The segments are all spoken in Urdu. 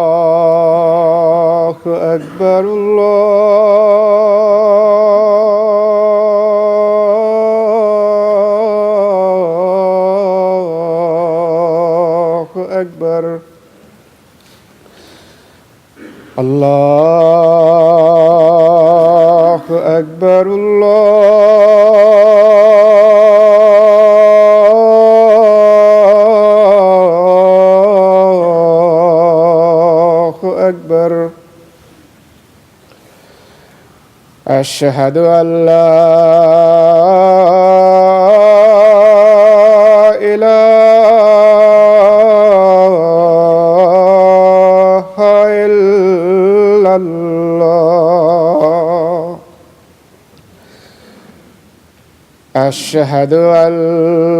الله أكبر الله أكبر الله أكبر الله أكبر أشهد أن لا إله إلا الله أشهد أن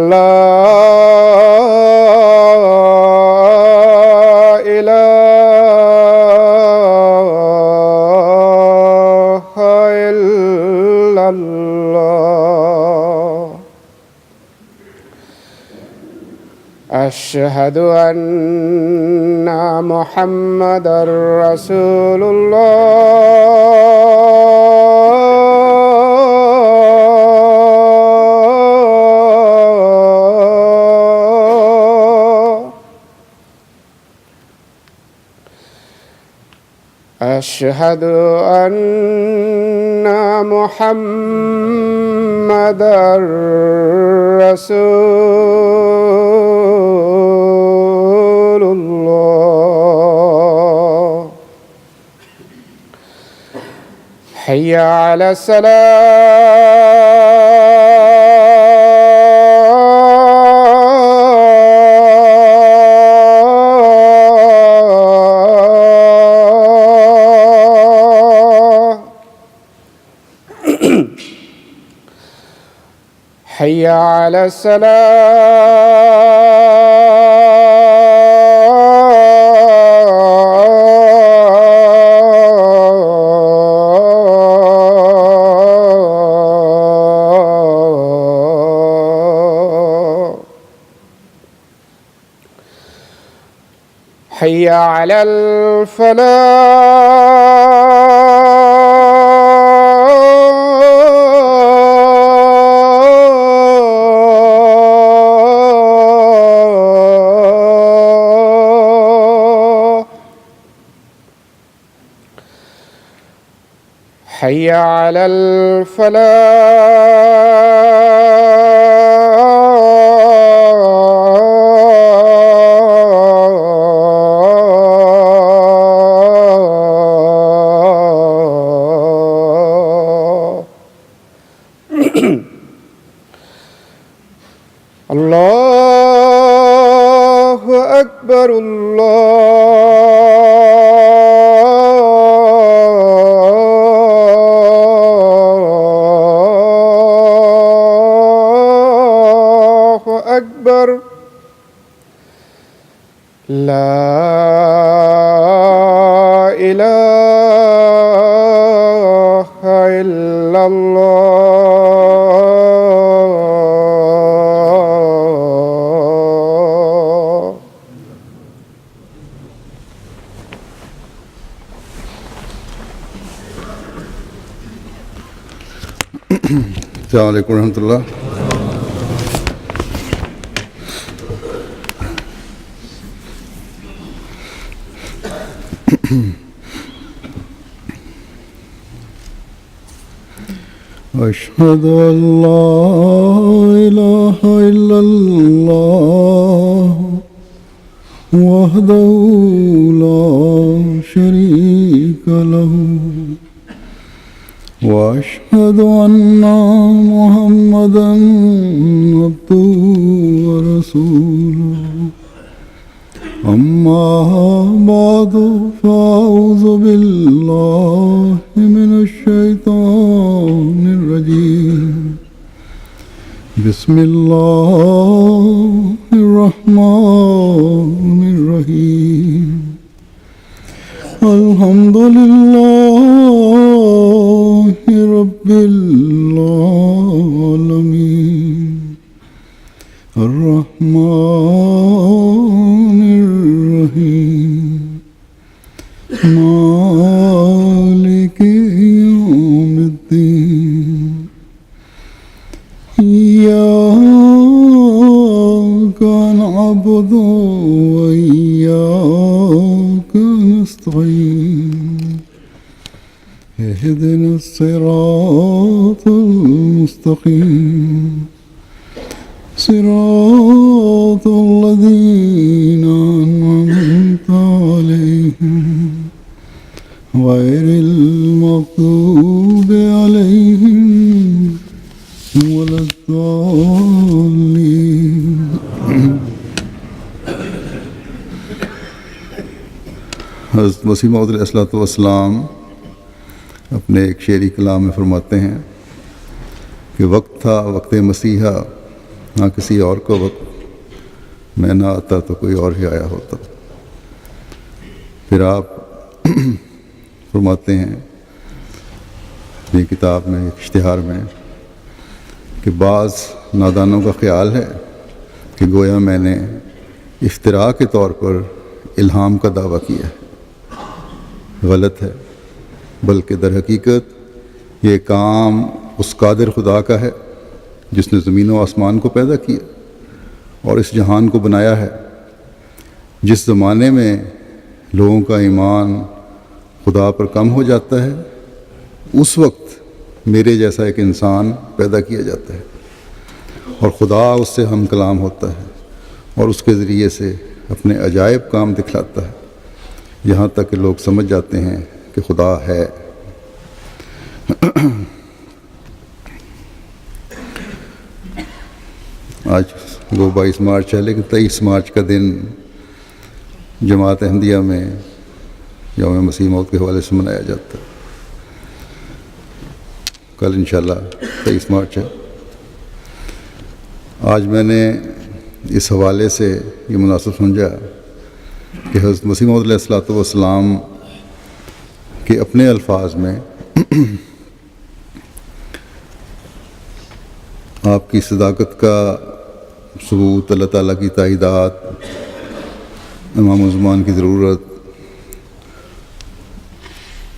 لا إله إلا الله أشهد أن محمدًا رسول الله أشهد أن محمدًا رسول الله حي على الصلاة حي على الصلاة حي على الفلاح حي على الفلاح الله أكبر الله أكبر لا إله إلا الله السلام عليكم ورحمة الله. أشهد أن لا إله إلا الله وحده لا شريك له وأشهد أن محمدا عبده ورسوله أما بعد فأعوذ بالله من الشيطان الرجيم بسم الله الرحمن الرحيم الحمد لله رب العالمين الرحمن الرحيم مالك يوم الدين إياك نعبد وإياك نستعين اهدنا الصراط المستقيم صراط الذين أنعمت عليهم غير المغضوب عليهم ولا الضالين حضرت مسیح موعود علیہ الصلوۃ والسلام اپنے ایک شعری کلام میں فرماتے ہیں کہ وقت تھا وقت مسیحا نہ کسی اور کو وقت میں نہ آتا تو کوئی اور ہی آیا ہوتا. پھر آپ فرماتے ہیں اپنی کتاب میں اشتہار میں کہ بعض نادانوں کا خیال ہے کہ گویا میں نے افتراء کے طور پر الہام کا دعویٰ کیا ہے. غلط ہے، بلکہ در حقیقت یہ کام اس قادر خدا کا ہے جس نے زمین و آسمان کو پیدا کیا اور اس جہان کو بنایا ہے. جس زمانے میں لوگوں کا ایمان خدا پر کم ہو جاتا ہے اس وقت میرے جیسا ایک انسان پیدا کیا جاتا ہے اور خدا اس سے ہم کلام ہوتا ہے اور اس کے ذریعے سے اپنے عجائب کام دکھلاتا ہے، یہاں تک کہ لوگ سمجھ جاتے ہیں کہ خدا ہے. آج وہ 22 مارچ ہے، لیکن 23 مارچ کا دن جماعت احمدیہ میں یوم مسیح موعود کے حوالے سے منایا جاتا ہے. کل انشاءاللہ 23 مارچ ہے. آج میں نے اس حوالے سے یہ مناسب سمجھا کہ حضرت مسیح موعود علیہ الصلوۃ والسلام کے اپنے الفاظ میں آپ کی صداقت کا ثبوت، اللہ تعالیٰ کی تائیدات، امام الزمان کی ضرورت،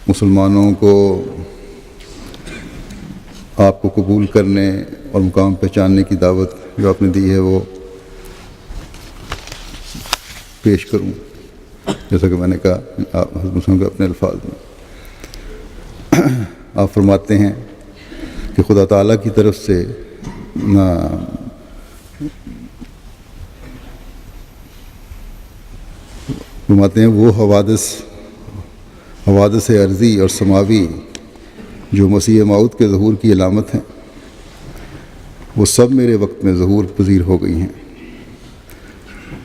مسلمانوں کو آپ کو قبول کرنے اور مقام پہچاننے کی دعوت جو آپ نے دی ہے وہ پیش کروں. جیسا کہ میں نے کہا حضرت مسلم کے اپنے الفاظ میں آپ فرماتے ہیں کہ خدا تعالیٰ کی طرف سے فرماتے ہیں وہ حوادث عرضی اور سماوی جو مسیح موعود کے ظہور کی علامت ہیں وہ سب میرے وقت میں ظہور پذیر ہو گئی ہیں.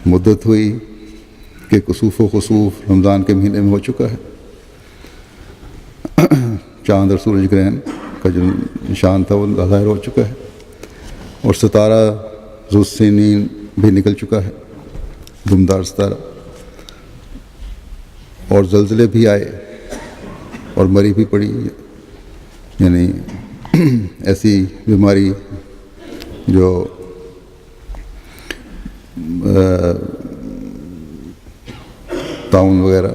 مدت ہوئی کہ کسوف و خسوف رمضان کے مہینے میں ہو چکا ہے. چاند اور سورج گرہن کا جو نشان تھا وہ ظاہر ہو چکا ہے اور ستارہ ذو السنین بھی نکل چکا ہے، دمدار ستارہ. اور زلزلے بھی آئے اور مری بھی پڑی، یعنی ایسی بیماری جو طاعون وغیرہ.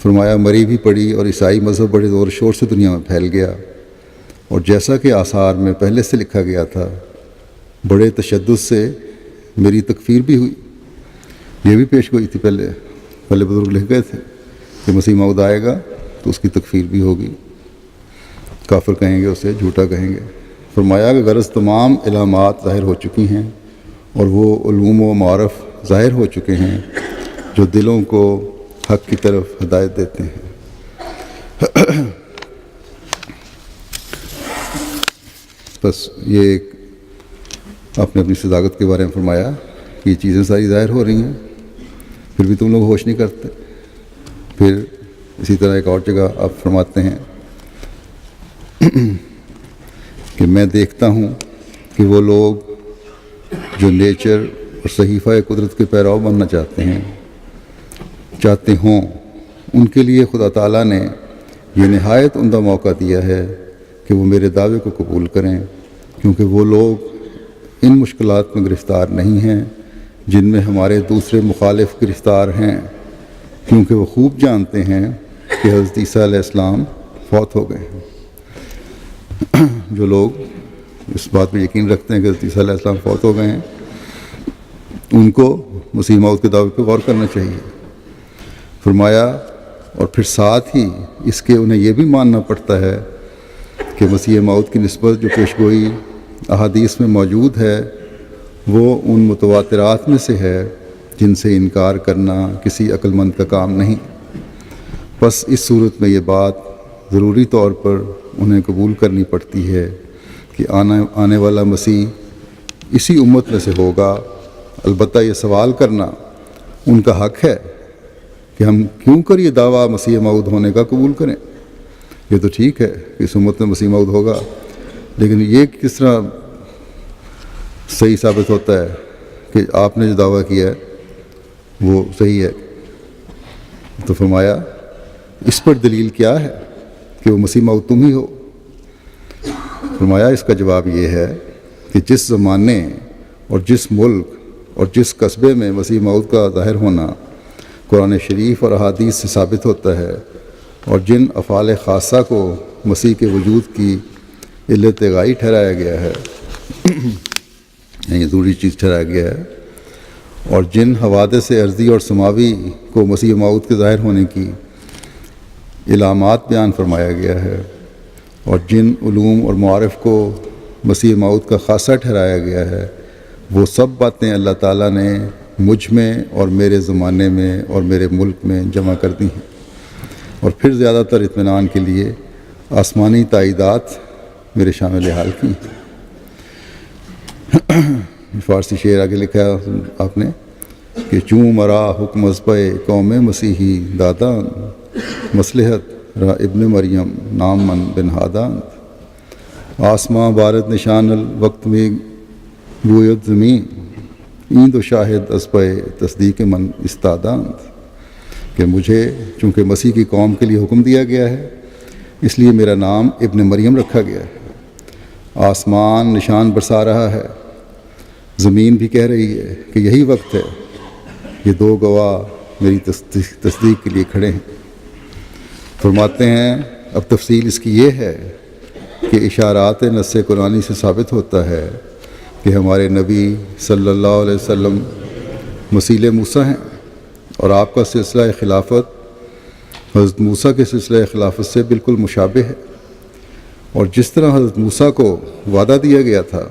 فرمایا مری بھی پڑی اور عیسائی مذہب بڑے زور شور سے دنیا میں پھیل گیا، اور جیسا کہ آثار میں پہلے سے لکھا گیا تھا بڑے تشدد سے میری تکفیر بھی ہوئی. یہ بھی پیش گوئی تھی، پہلے بزرگ لکھ گئے تھے کہ مسیح موعود آئے گا تو اس کی تکفیر بھی ہوگی. کافر کہیں گے، اسے جھوٹا کہیں گے۔ فرمایا کہ غرض تمام علامات ظاہر ہو چکی ہیں اور وہ علوم و معارف ظاہر ہو چکے ہیں جو دلوں کو حق کی طرف ہدایت دیتے ہیں۔ بس یہ ایک آپ نے اپنی صداقت کے بارے میں فرمایا کہ یہ چیزیں ساری ظاہر ہو رہی ہیں، پھر بھی تم لوگ ہوش نہیں کرتے۔ پھر اسی طرح ایک اور جگہ آپ فرماتے ہیں کہ میں دیکھتا ہوں کہ وہ لوگ جو نیچر اور صحیفہ قدرت کے پیرو بننا چاہتے ہوں، ان کے لیے خدا تعالیٰ نے یہ نہایت عمدہ موقع دیا ہے کہ وہ میرے دعوے کو قبول کریں، کیونکہ وہ لوگ ان مشکلات میں گرفتار نہیں ہیں جن میں ہمارے دوسرے مخالف گرفتار ہیں، کیونکہ وہ خوب جانتے ہیں کہ حضرت عیسیٰ علیہ السلام فوت ہو گئے ہیں۔ جو لوگ اس بات پہ یقین رکھتے ہیں کہ حضرت عیسیٰ علیہ السلام فوت ہو گئے ہیں، ان کو مسیح موعود کے دعوے پہ غور کرنا چاہیے۔ فرمایا اور پھر ساتھ ہی اس کے انہیں یہ بھی ماننا پڑتا ہے کہ مسیح موعود کی نسبت جو پیشگوئی احادیث میں موجود ہے وہ ان متواترات میں سے ہے جن سے انکار کرنا کسی عقل مند کا کام نہیں۔ بس اس صورت میں یہ بات ضروری طور پر انہیں قبول کرنی پڑتی ہے کہ آنے والا مسیح اسی امت میں سے ہوگا۔ البتہ یہ سوال کرنا ان کا حق ہے کہ ہم کیوں کر یہ دعویٰ مسیح موعود ہونے کا قبول کریں۔ یہ تو ٹھیک ہے کہ اس امت میں مسیح موعود ہوگا، لیکن یہ کس طرح صحیح ثابت ہوتا ہے کہ آپ نے جو دعویٰ کیا ہے وہ صحیح ہے؟ تو فرمایا اس پر دلیل کیا ہے کہ وہ مسیح موعود تم ہی ہو؟ فرمایا اس کا جواب یہ ہے کہ جس زمانے اور جس ملک اور جس قصبے میں مسیح موعود کا ظاہر ہونا قرآن شریف اور احادیث سے ثابت ہوتا ہے، اور جن افعال خاصہ کو مسیح کے وجود کی علت غائی ٹھہرایا گیا ہے، یعنی ضروری چیز ٹھہرایا گیا ہے، اور جن حوادث ارضی اور سماوی کو مسیح موعود کے ظاہر ہونے کی علامات بیان فرمایا گیا ہے، اور جن علوم اور معارف کو مسیح موعود کا خاصہ ٹھہرایا گیا ہے، وہ سب باتیں اللہ تعالیٰ نے مجھ میں اور میرے زمانے میں اور میرے ملک میں جمع کر دی ہیں، اور پھر زیادہ تر اطمینان کے لیے آسمانی تائیدات میرے شامل حال کی۔ فارسی شعر آگے لکھا ہے آپ نے کہ چوں مرا حکم ازبِ قوم مسیحی دادان، مصلحت را ابن مریم نام من بن ہادان، آسماں بارد نشان الوقت میں گوید زمین، ایند و شاہد ازبِ تصدیق من استادان، کہ مجھے چونکہ مسیح کی قوم کے لیے حکم دیا گیا ہے اس لیے میرا نام ابن مریم رکھا گیا ہے۔ آسمان نشان برسا رہا ہے، زمین بھی کہہ رہی ہے کہ یہی وقت ہے، یہ دو گواہ میری تصدیق کے لیے کھڑے ہیں۔ فرماتے ہیں اب تفصیل اس کی یہ ہے کہ اشارات نص قرآنی سے ثابت ہوتا ہے کہ ہمارے نبی صلی اللہ علیہ وسلم مسیل موسیٰ ہیں، اور آپ کا سلسلہ خلافت حضرت موسیٰ کے سلسلہ خلافت سے بالکل مشابہ ہے، اور جس طرح حضرت موسیٰ کو وعدہ دیا گیا تھا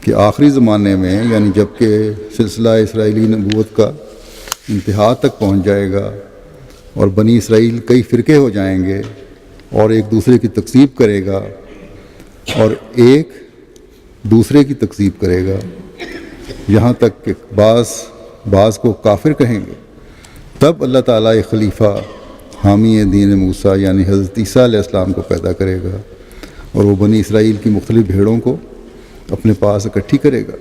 کہ آخری زمانے میں، یعنی جب کہ سلسلہ اسرائیلی نبوت کا انتہا تک پہنچ جائے گا اور بنی اسرائیل کئی فرقے ہو جائیں گے اور ایک دوسرے کی تکذیب کرے گا اور ایک دوسرے کی تکذیب کرے گا، یہاں تک کہ بعض کو کافر کہیں گے، تب اللہ تعالیٰ ایک خلیفہ حامی دین موسیٰ یعنی حضرت عیسیٰ علیہ السلام کو پیدا کرے گا، اور وہ بنی اسرائیل کی مختلف بھیڑوں کو اپنے پاس اکٹھی کرے گا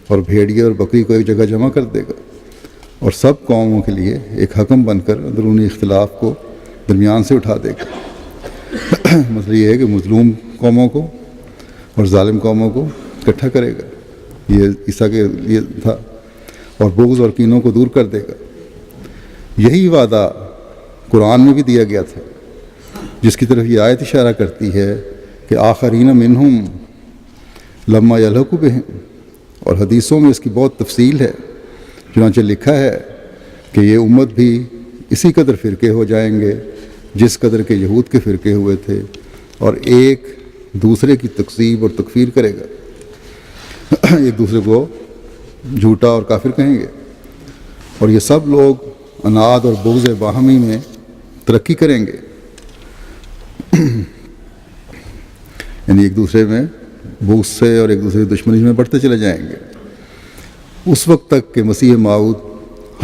اور بھیڑیے اور بکری کو ایک جگہ جمع کر دے گا، اور سب قوموں کے لیے ایک حکم بن کر اندرونی اختلاف کو درمیان سے اٹھا دے گا۔ مسئلہ یہ ہے کہ مظلوم قوموں کو اور ظالم قوموں کو اکٹھا کرے گا، یہ عیسیٰ کے لیے تھا، اور بغض اور کینوں کو دور کر دے گا۔ یہی وعدہ قرآن میں بھی دیا گیا تھا، جس کی طرف یہ آیت اشارہ کرتی ہے کہ آخرین منہم لما یلحقوا بہم، اور حدیثوں میں اس کی بہت تفصیل ہے، چنانچہ لکھا ہے کہ یہ امت بھی اسی قدر فرقے ہو جائیں گے جس قدر کے یہود کے فرقے ہوئے تھے، اور ایک دوسرے کی تکذیب اور تکفیر کرے گا، ایک دوسرے کو جھوٹا اور کافر کہیں گے، اور یہ سب لوگ اناد اور بغض باہمی میں ترقی کریں گے، یعنی ایک دوسرے میں بغض سے اور ایک دوسرے کی دشمنی میں بڑھتے چلے جائیں گے، اس وقت تک کہ مسیح موعود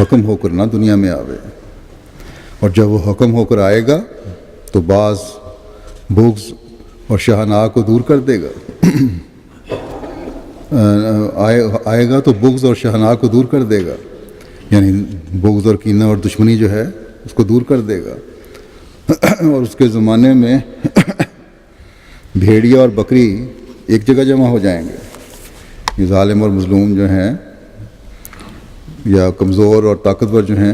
حکم ہو کر نہ دنیا میں آوے، اور جب وہ حکم ہو کر آئے گا تو بعض بغض اور شہناہ کو دور کر دے گا، آئے گا تو بغض اور شہناہ کو دور کر دے گا، یعنی بغض اور کینہ اور دشمنی جو ہے اس کو دور کر دے گا، اور اس کے زمانے میں بھیڑیا اور بکری ایک جگہ جمع ہو جائیں گے، یہ ظالم اور مظلوم جو ہیں یا کمزور اور طاقتور جو ہیں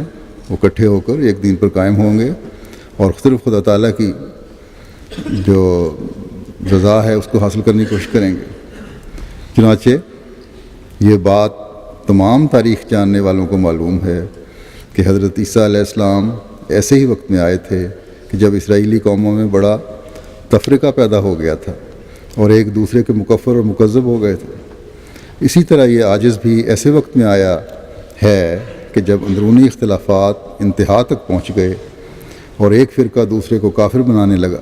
وہ اکٹھے ہو کر ایک دین پر قائم ہوں گے، اور صرف خدا تعالیٰ کی جو رضا ہے اس کو حاصل کرنے کی کوشش کریں گے۔ چنانچہ یہ بات تمام تاریخ جاننے والوں کو معلوم ہے کہ حضرت عیسیٰ علیہ السلام ایسے ہی وقت میں آئے تھے کہ جب اسرائیلی قوموں میں بڑا تفرقہ پیدا ہو گیا تھا اور ایک دوسرے کے مکفر اور مکذب ہو گئے تھے۔ اسی طرح یہ عاجز بھی ایسے وقت میں آیا ہے کہ جب اندرونی اختلافات انتہا تک پہنچ گئے اور ایک فرقہ دوسرے کو کافر بنانے لگا،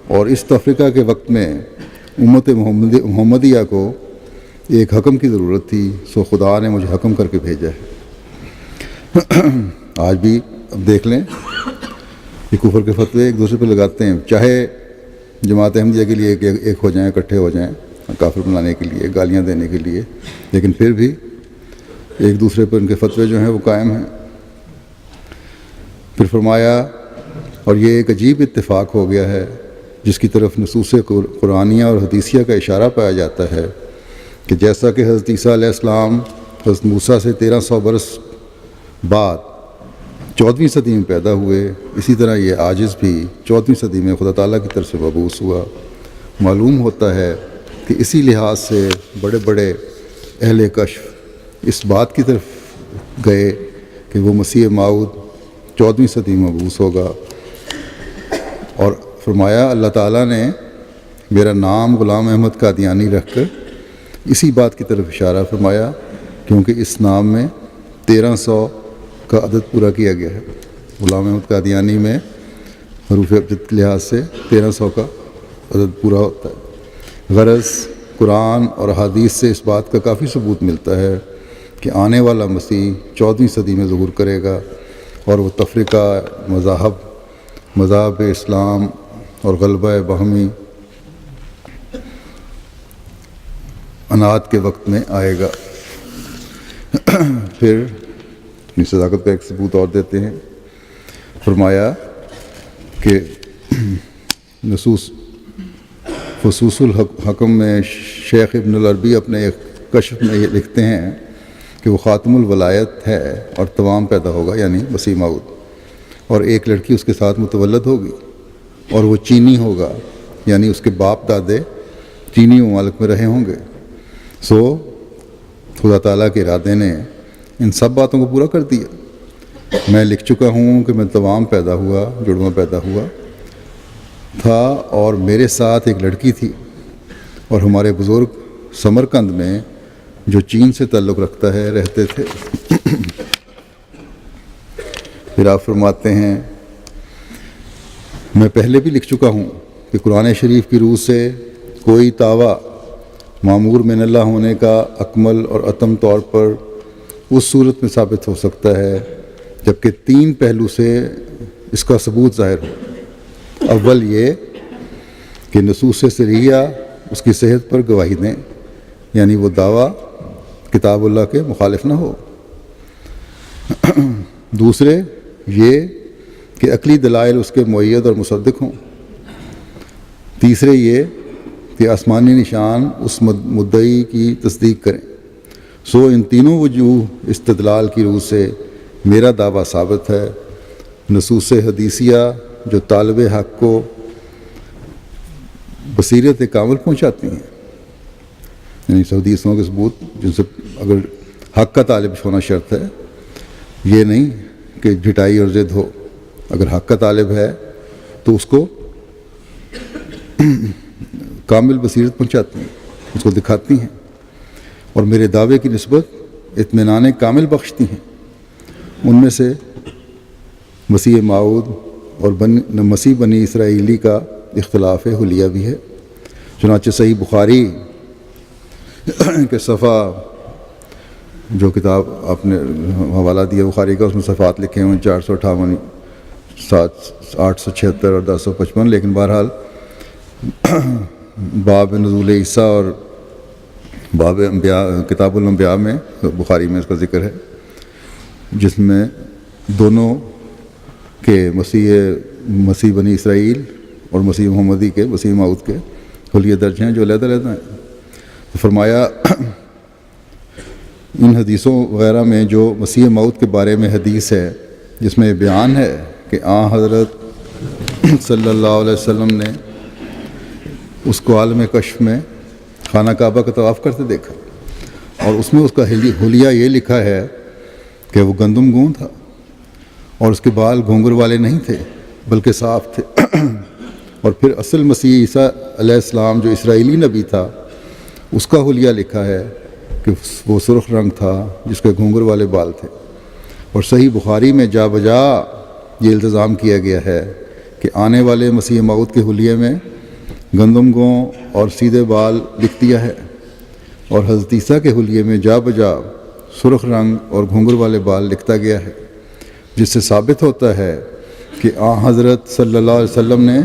اور اس تفرقہ کے وقت میں امت محمدیہ کو ایک حکم کی ضرورت تھی، سو خدا نے مجھے حکم کر کے بھیجا ہے۔ آج بھی اب دیکھ لیں یہ کفر کے فتوے ایک دوسرے پہ لگاتے ہیں، چاہے جماعت احمدیہ کے لیے ایک ہو جائیں، اکٹھے ہو جائیں کافر بنانے کے لیے، گالیاں دینے کے لیے، لیکن پھر بھی ایک دوسرے پر ان کے فتوے جو ہیں وہ قائم ہیں۔ پھر فرمایا، اور یہ ایک عجیب اتفاق ہو گیا ہے جس کی طرف نصوص قرآنیہ اور حدیثیہ کا اشارہ پایا جاتا ہے کہ جیسا کہ حضرت عیسیٰ علیہ السلام حضرت موسیٰ سے 1300 برس بعد 14ویں صدی میں پیدا ہوئے، اسی طرح یہ عاجز بھی 14ویں صدی میں خدا تعالیٰ کی طرف سے مبعوث ہوا۔ معلوم ہوتا ہے کہ اسی لحاظ سے بڑے بڑے اہل کشف اس بات کی طرف گئے کہ وہ مسیح موعود 14ویں صدی میں مبعوث ہوگا، اور فرمایا اللہ تعالیٰ نے میرا نام غلام احمد قادیانی رکھ کر اسی بات کی طرف اشارہ فرمایا، کیونکہ اس نام میں 1300 کا عدد پورا کیا گیا ہے۔ غلام احمد قادیانی میں حروف ابجد کے لحاظ سے 1300 کا عدد پورا ہوتا ہے۔ غرض قرآن اور حدیث سے اس بات کا کافی ثبوت ملتا ہے کہ آنے والا مسیح 14ویں صدی میں ظہور کرے گا، اور وہ تفرقہ مذاہب اسلام اور غلبہ باہمی اناد کے وقت میں آئے گا۔ پھر اپنی صداقت کا ایک ثبوت اور دیتے ہیں، فرمایا کہ فصوص الحکم میں شیخ ابن العربی اپنے ایک کشف میں یہ لکھتے ہیں کہ وہ خاتم الولایت ہے اور تمام پیدا ہوگا، یعنی مسیح موعود، اور ایک لڑکی اس کے ساتھ متولد ہوگی، اور وہ چینی ہوگا، یعنی اس کے باپ دادے چینی ممالک میں رہے ہوں گے۔ سو خدا تعالیٰ کے ارادے نے ان سب باتوں کو پورا کر دیا۔ میں لکھ چکا ہوں کہ میں تمام پیدا ہوا، جڑواں پیدا ہوا تھا، اور میرے ساتھ ایک لڑکی تھی، اور ہمارے بزرگ سمرقند میں جو چین سے تعلق رکھتا ہے رہتے تھے۔ پھر آپ فرماتے ہیں، میں پہلے بھی لکھ چکا ہوں کہ قرآن شریف کی روح سے کوئی دعویٰ معمور من اللہ ہونے کا اکمل اور اتم طور پر اس صورت میں ثابت ہو سکتا ہے جبکہ 3 پہلو سے اس کا ثبوت ظاہر ہو۔ اول یہ کہ نصوص صریحہ اس کی صحت پر گواہی دیں، یعنی وہ دعویٰ کتاب اللہ کے مخالف نہ ہو۔ دوسرے یہ کہ عقلی دلائل اس کے مؤید اور مصدق ہوں۔ تیسرے یہ کہ آسمانی نشان اس مدعی کی تصدیق کریں۔ سو ان تینوں وجوہ استدلال کی روح سے میرا دعویٰ ثابت ہے۔ نصوص حدیثیہ جو طالب حق کو بصیرت کامل پہنچاتی ہیں، یعنی حدیثوں کے ثبوت جن سے اگر حق کا طالب ہونا شرط ہے، یہ نہیں کہ جھٹائی اور ضد ہو۔ اگر حق کا طالب ہے تو اس کو کامل بصیرت پہنچاتی ہیں، اس کو دکھاتی ہیں، اور میرے دعوے کی نسبت اطمینان کامل بخشتی ہیں۔ ان میں سے مسیح موعود اور مسیح بنی اسرائیلی کا اختلاف حلیہ بھی ہے۔ چنانچہ صحیح بخاری کے صفحہ، جو کتاب آپ نے حوالہ دیا بخاری کا، اس میں صفحات لکھے ہوئے 458، 876 اور 1055، لیکن بہرحال باب نزول عیسیٰ اور باب انبیاء، کتاب الانبیاء میں بخاری میں اس کا ذکر ہے، جس میں دونوں کے مسیح بنی اسرائیل اور مسیح محمدی کے، مسیح موعود کے حلیہ درج ہیں جو علیحدہ علیحدہ ہیں۔ فرمایا ان حدیثوں وغیرہ میں جو مسیح موعود کے بارے میں حدیث ہے، جس میں بیان ہے کہ حضرت صلی اللہ علیہ وسلم نے اس کو عالم کشف میں خانہ کعبہ کا طواف کرتے دیکھا، اور اس میں اس کا حلیہ یہ لکھا ہے کہ وہ گندم گون تھا، اور اس کے بال گھونگھر والے نہیں تھے بلکہ صاف تھے۔ اور پھر اصل مسیح عیسیٰ علیہ السلام جو اسرائیلی نبی تھا، اس کا حلیہ لکھا ہے کہ وہ سرخ رنگ تھا جس کے گھونگھر والے بال تھے۔ اور صحیح بخاری میں جا بجا یہ التزام کیا گیا ہے کہ آنے والے مسیح موعود کے حلیے میں گندم گوں اور سیدھے بال لکھ دیا ہے، اور حضرت عیسیٰ کے حلیے میں جا بجا سرخ رنگ اور گھونگھر والے بال لکھتا گیا ہے، جس سے ثابت ہوتا ہے کہ حضرت صلی اللہ علیہ وسلم نے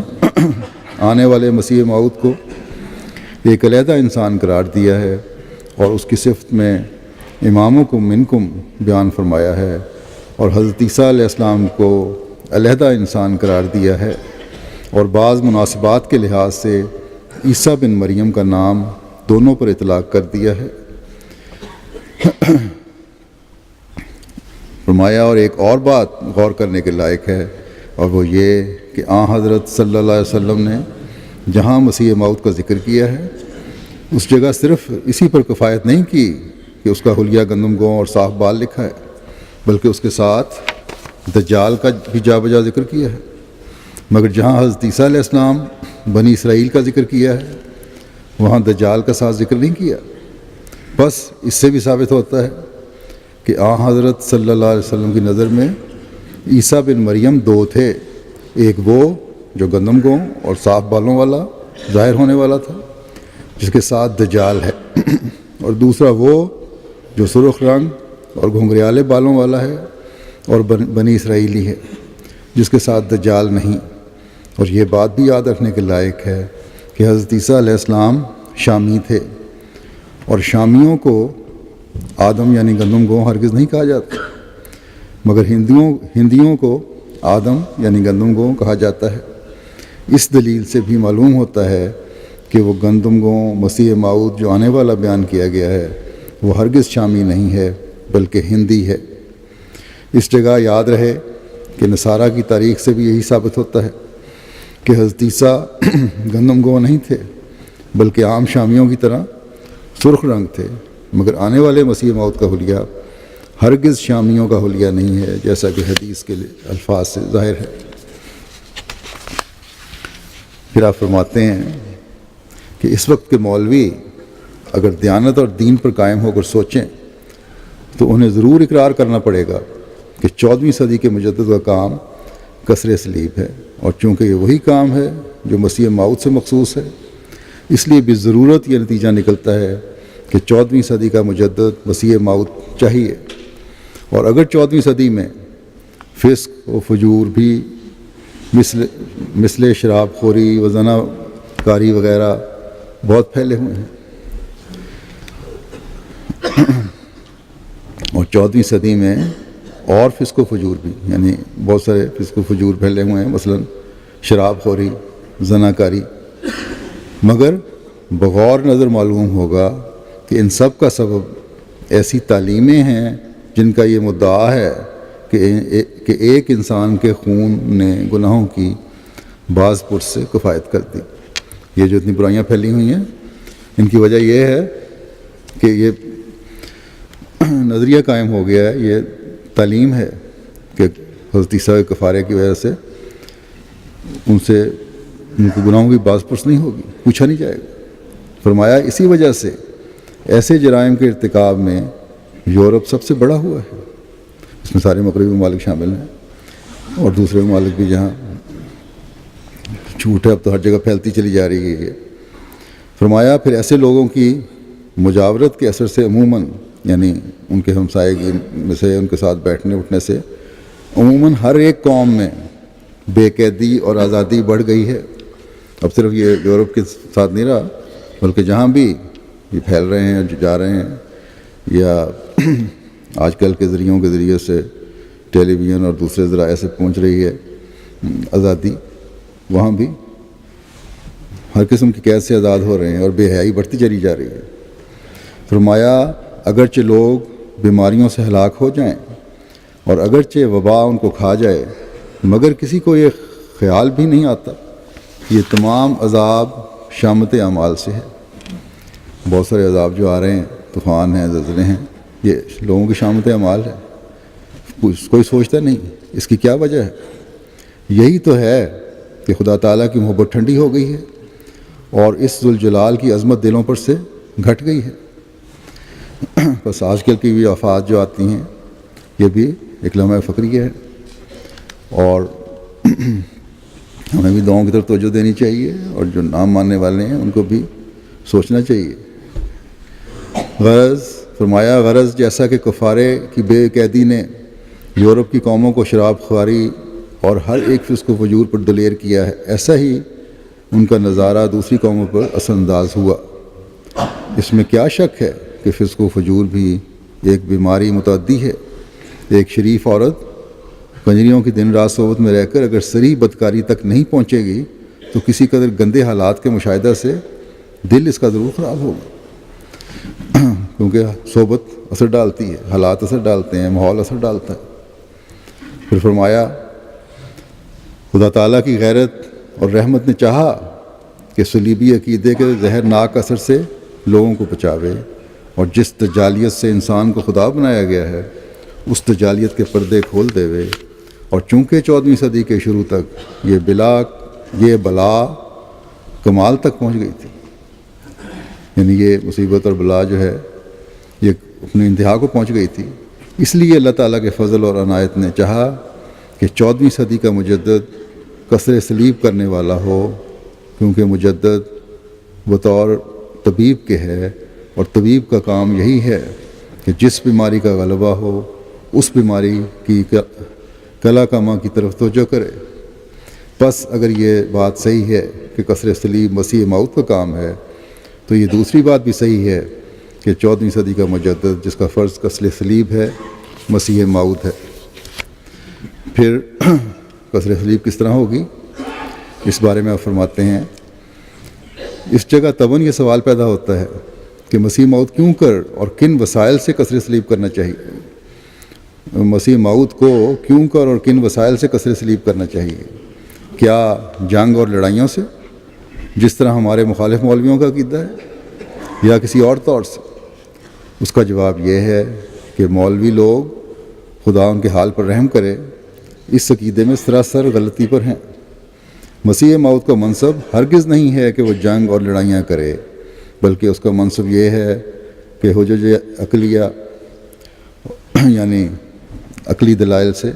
آنے والے مسیح موعود کو ایک علیحدہ انسان قرار دیا ہے، اور اس کی صفت میں امامکم منکم بیان فرمایا ہے، اور حضرت عیسیٰ علیہ السلام کو علیحدہ انسان قرار دیا ہے، اور بعض مناسبات کے لحاظ سے عیسیٰ بن مریم کا نام دونوں پر اطلاق کر دیا ہے۔ فرمایا اور ایک اور بات غور کرنے کے لائق ہے، اور وہ یہ کہ حضرت صلی اللہ علیہ وسلم نے جہاں مسیح موعود کا ذکر کیا ہے، اس جگہ صرف اسی پر کفایت نہیں کی کہ اس کا حلیہ گندم گوں اور صاف بال لکھا ہے، بلکہ اس کے ساتھ دجال کا بھی جا بجا ذکر کیا ہے۔ مگر جہاں حضرت عیسیٰ علیہ السلام بنی اسرائیل کا ذکر کیا ہے، وہاں دجال کا ساتھ ذکر نہیں کیا۔ بس اس سے بھی ثابت ہوتا ہے کہ حضرت صلی اللہ علیہ وسلم کی نظر میں عیسیٰ بن مریم دو تھے، ایک وہ جو گندم گوں اور صاف بالوں والا ظاہر ہونے والا تھا، جس کے ساتھ دجال ہے، اور دوسرا وہ جو سرخ رنگ اور گھنگریالے بالوں والا ہے اور بنی اسرائیلی ہے، جس کے ساتھ دجال نہیں۔ اور یہ بات بھی یاد رکھنے کے لائق ہے کہ حضرت عیسیٰ علیہ السلام شامی تھے، اور شامیوں کو آدم یعنی گندم گوں ہرگز نہیں کہا جاتا، مگر ہندیوں کو آدم یعنی گندم گوں کہا جاتا ہے۔ اس دلیل سے بھی معلوم ہوتا ہے کہ وہ گندم گوں مسیح موعود جو آنے والا بیان کیا گیا ہے، وہ ہرگز شامی نہیں ہے بلکہ ہندی ہے۔ اس جگہ یاد رہے کہ نصارہ کی تاریخ سے بھی یہی ثابت ہوتا ہے کہ حضرت عیسیٰ گندم گوں نہیں تھے بلکہ عام شامیوں کی طرح سرخ رنگ تھے، مگر آنے والے مسیح موعود کا حلیہ ہرگز شامیوں کا حلیہ نہیں ہے، جیسا کہ حدیث کے الفاظ سے ظاہر ہے۔ پھر آپ فرماتے ہیں کہ اس وقت کے مولوی اگر دیانت اور دین پر قائم ہو کر سوچیں تو انہیں ضرور اقرار کرنا پڑے گا کہ 14ویں صدی کے مجدد کا کام کسر صلیب ہے، اور چونکہ یہ وہی کام ہے جو مسیح موعود سے مخصوص ہے، اس لیے بالضرورت یہ نتیجہ نکلتا ہے کہ 14ویں صدی کا مجدد مسیح موعود چاہیے۔ اور اگر 14ویں صدی میں فسق و فجور بھی مثل شراب خوری و زنا کاری وغیرہ بہت پھیلے ہوئے ہیں، اور 14ویں صدی میں اور فسق و فجور بھی، یعنی بہت سارے فسق و فجور پھیلے ہوئے ہیں، مثلا شراب خوری، زنا کاری، مگر بغور نظر معلوم ہوگا کہ ان سب کا سبب ایسی تعلیمیں ہیں جن کا یہ مدعا ہے کہ ایک انسان کے خون نے گناہوں کی بعض پرس سے کفایت کر دی۔ یہ جو اتنی برائیاں پھیلی ہوئی ہیں، ان کی وجہ یہ ہے کہ یہ نظریہ قائم ہو گیا ہے، یہ تعلیم ہے کہ حضرت عیسیٰ کے کفارے کی وجہ سے ان سے ان کے گناہوں کی باز پرس نہیں ہوگی، پوچھا نہیں جائے گا۔ فرمایا اسی وجہ سے ایسے جرائم کے ارتکاب میں یورپ سب سے بڑا ہوا ہے، اس میں سارے مغربی ممالک شامل ہیں اور دوسرے ممالک بھی جہاں جھوٹ ہے اب تو ہر جگہ پھیلتی چلی جا رہی ہے۔ فرمایا پھر ایسے لوگوں کی مجاورت کے اثر سے عموماً، یعنی ان کے ہمسائے میں سے ان کے ساتھ بیٹھنے اٹھنے سے عموماً ہر ایک قوم میں بے قیدی اور آزادی بڑھ گئی ہے۔ اب صرف یہ یورپ کے ساتھ نہیں رہا، بلکہ جہاں بھی یہ پھیل رہے ہیں جا رہے ہیں، یا آج کل کے ذریعوں کے ذریعے سے ٹیلی ویژن اور دوسرے ذرائع سے پہنچ رہی ہے آزادی، وہاں بھی ہر قسم کی قید سے آزاد ہو رہے ہیں اور بے حیائی بڑھتی چلی جا رہی ہے۔ فرمایا اگرچہ لوگ بیماریوں سے ہلاک ہو جائیں اور اگرچہ وبا ان کو کھا جائے، مگر کسی کو یہ خیال بھی نہیں آتا یہ تمام عذاب شامت اعمال سے ہے۔ بہت سارے عذاب جو آ رہے ہیں، طوفان ہیں، زلزلے ہیں، یہ لوگوں کی شامت اعمال ہے۔ کوئی سوچتا نہیں اس کی کیا وجہ ہے۔ یہی تو ہے کہ خدا تعالیٰ کی محبت ٹھنڈی ہو گئی ہے اور اس ذوالجلال کی عظمت دلوں پر سے گھٹ گئی ہے۔ بس آج کل کی بھی آفات جو آتی ہیں یہ بھی ایک لمحہ فکری ہے، اور ہمیں بھی دعاؤں کی طرف توجہ دینی چاہیے، اور جو نام ماننے والے ہیں ان کو بھی سوچنا چاہیے۔ غرض فرمایا غرض جیسا کہ کفارے کی بے قیدی نے یورپ کی قوموں کو شراب خواری اور ہر ایک فسق و فجور پر دلیر کیا ہے، ایسا ہی ان کا نظارہ دوسری قوموں پر اثر انداز ہوا۔ اس میں کیا شک ہے کہ فسق و فجور بھی ایک بیماری متعدی ہے۔ ایک شریف عورت کنجریوں کی دن رات صحبت میں رہ کر اگر صریح بدکاری تک نہیں پہنچے گی تو کسی قدر گندے حالات کے مشاہدہ سے دل اس کا ضرور خراب ہوگا، کیونکہ صحبت اثر ڈالتی ہے، حالات اثر ڈالتے ہیں، ماحول اثر ڈالتا ہے۔ پھر فرمایا خدا تعالیٰ کی غیرت اور رحمت نے چاہا کہ صلیبی عقیدے کے زہرناک اثر سے لوگوں کو بچاوے، اور جس تجالیت سے انسان کو خدا بنایا گیا ہے اس تجالیت کے پردے کھول دیوے۔ اور چونکہ 14ویں صدی کے شروع تک یہ بلا کمال تک پہنچ گئی تھی، یعنی یہ مصیبت اور بلا جو ہے یہ اپنی انتہا کو پہنچ گئی تھی، اس لیے اللہ تعالیٰ کے فضل اور عنایت نے چاہا کہ 14ویں صدی کا مجدد کسر صلیب کرنے والا ہو، کیونکہ مجدد بطور طبیب کے ہے، اور طبیب کا کام یہی ہے کہ جس بیماری کا غلبہ ہو اس بیماری کی کلا کما کی طرف توجہ کرے۔ بس اگر یہ بات صحیح ہے کہ کسر صلیب مسیح موت کا کام ہے، تو یہ دوسری بات بھی صحیح ہے کہ 14ویں صدی کا مجدد جس کا فرض کسر صلیب ہے مسیح موعود ہے۔ پھر کسر صلیب کس طرح ہوگی اس بارے میں آپ فرماتے ہیں، اس جگہ طبعاً یہ سوال پیدا ہوتا ہے کہ مسیح موعود کیوں کر اور کن وسائل سے کسر صلیب کرنا چاہیے، مسیح موعود کو کیوں کر اور کن وسائل سے کسر صلیب کرنا چاہیے؟ کیا جنگ اور لڑائیوں سے جس طرح ہمارے مخالف مولویوں کا عقیدہ ہے، یا کسی اور طور سے؟ اس کا جواب یہ ہے کہ مولوی لوگ خدا ان کے حال پر رحم کرے اس عقیدے میں سراسر غلطی پر ہیں۔ مسیح موعود کا منصب ہرگز نہیں ہے کہ وہ جنگ اور لڑائیاں کرے، بلکہ اس کا منصب یہ ہے کہ حجج عقلیہ یعنی عقلی دلائل سے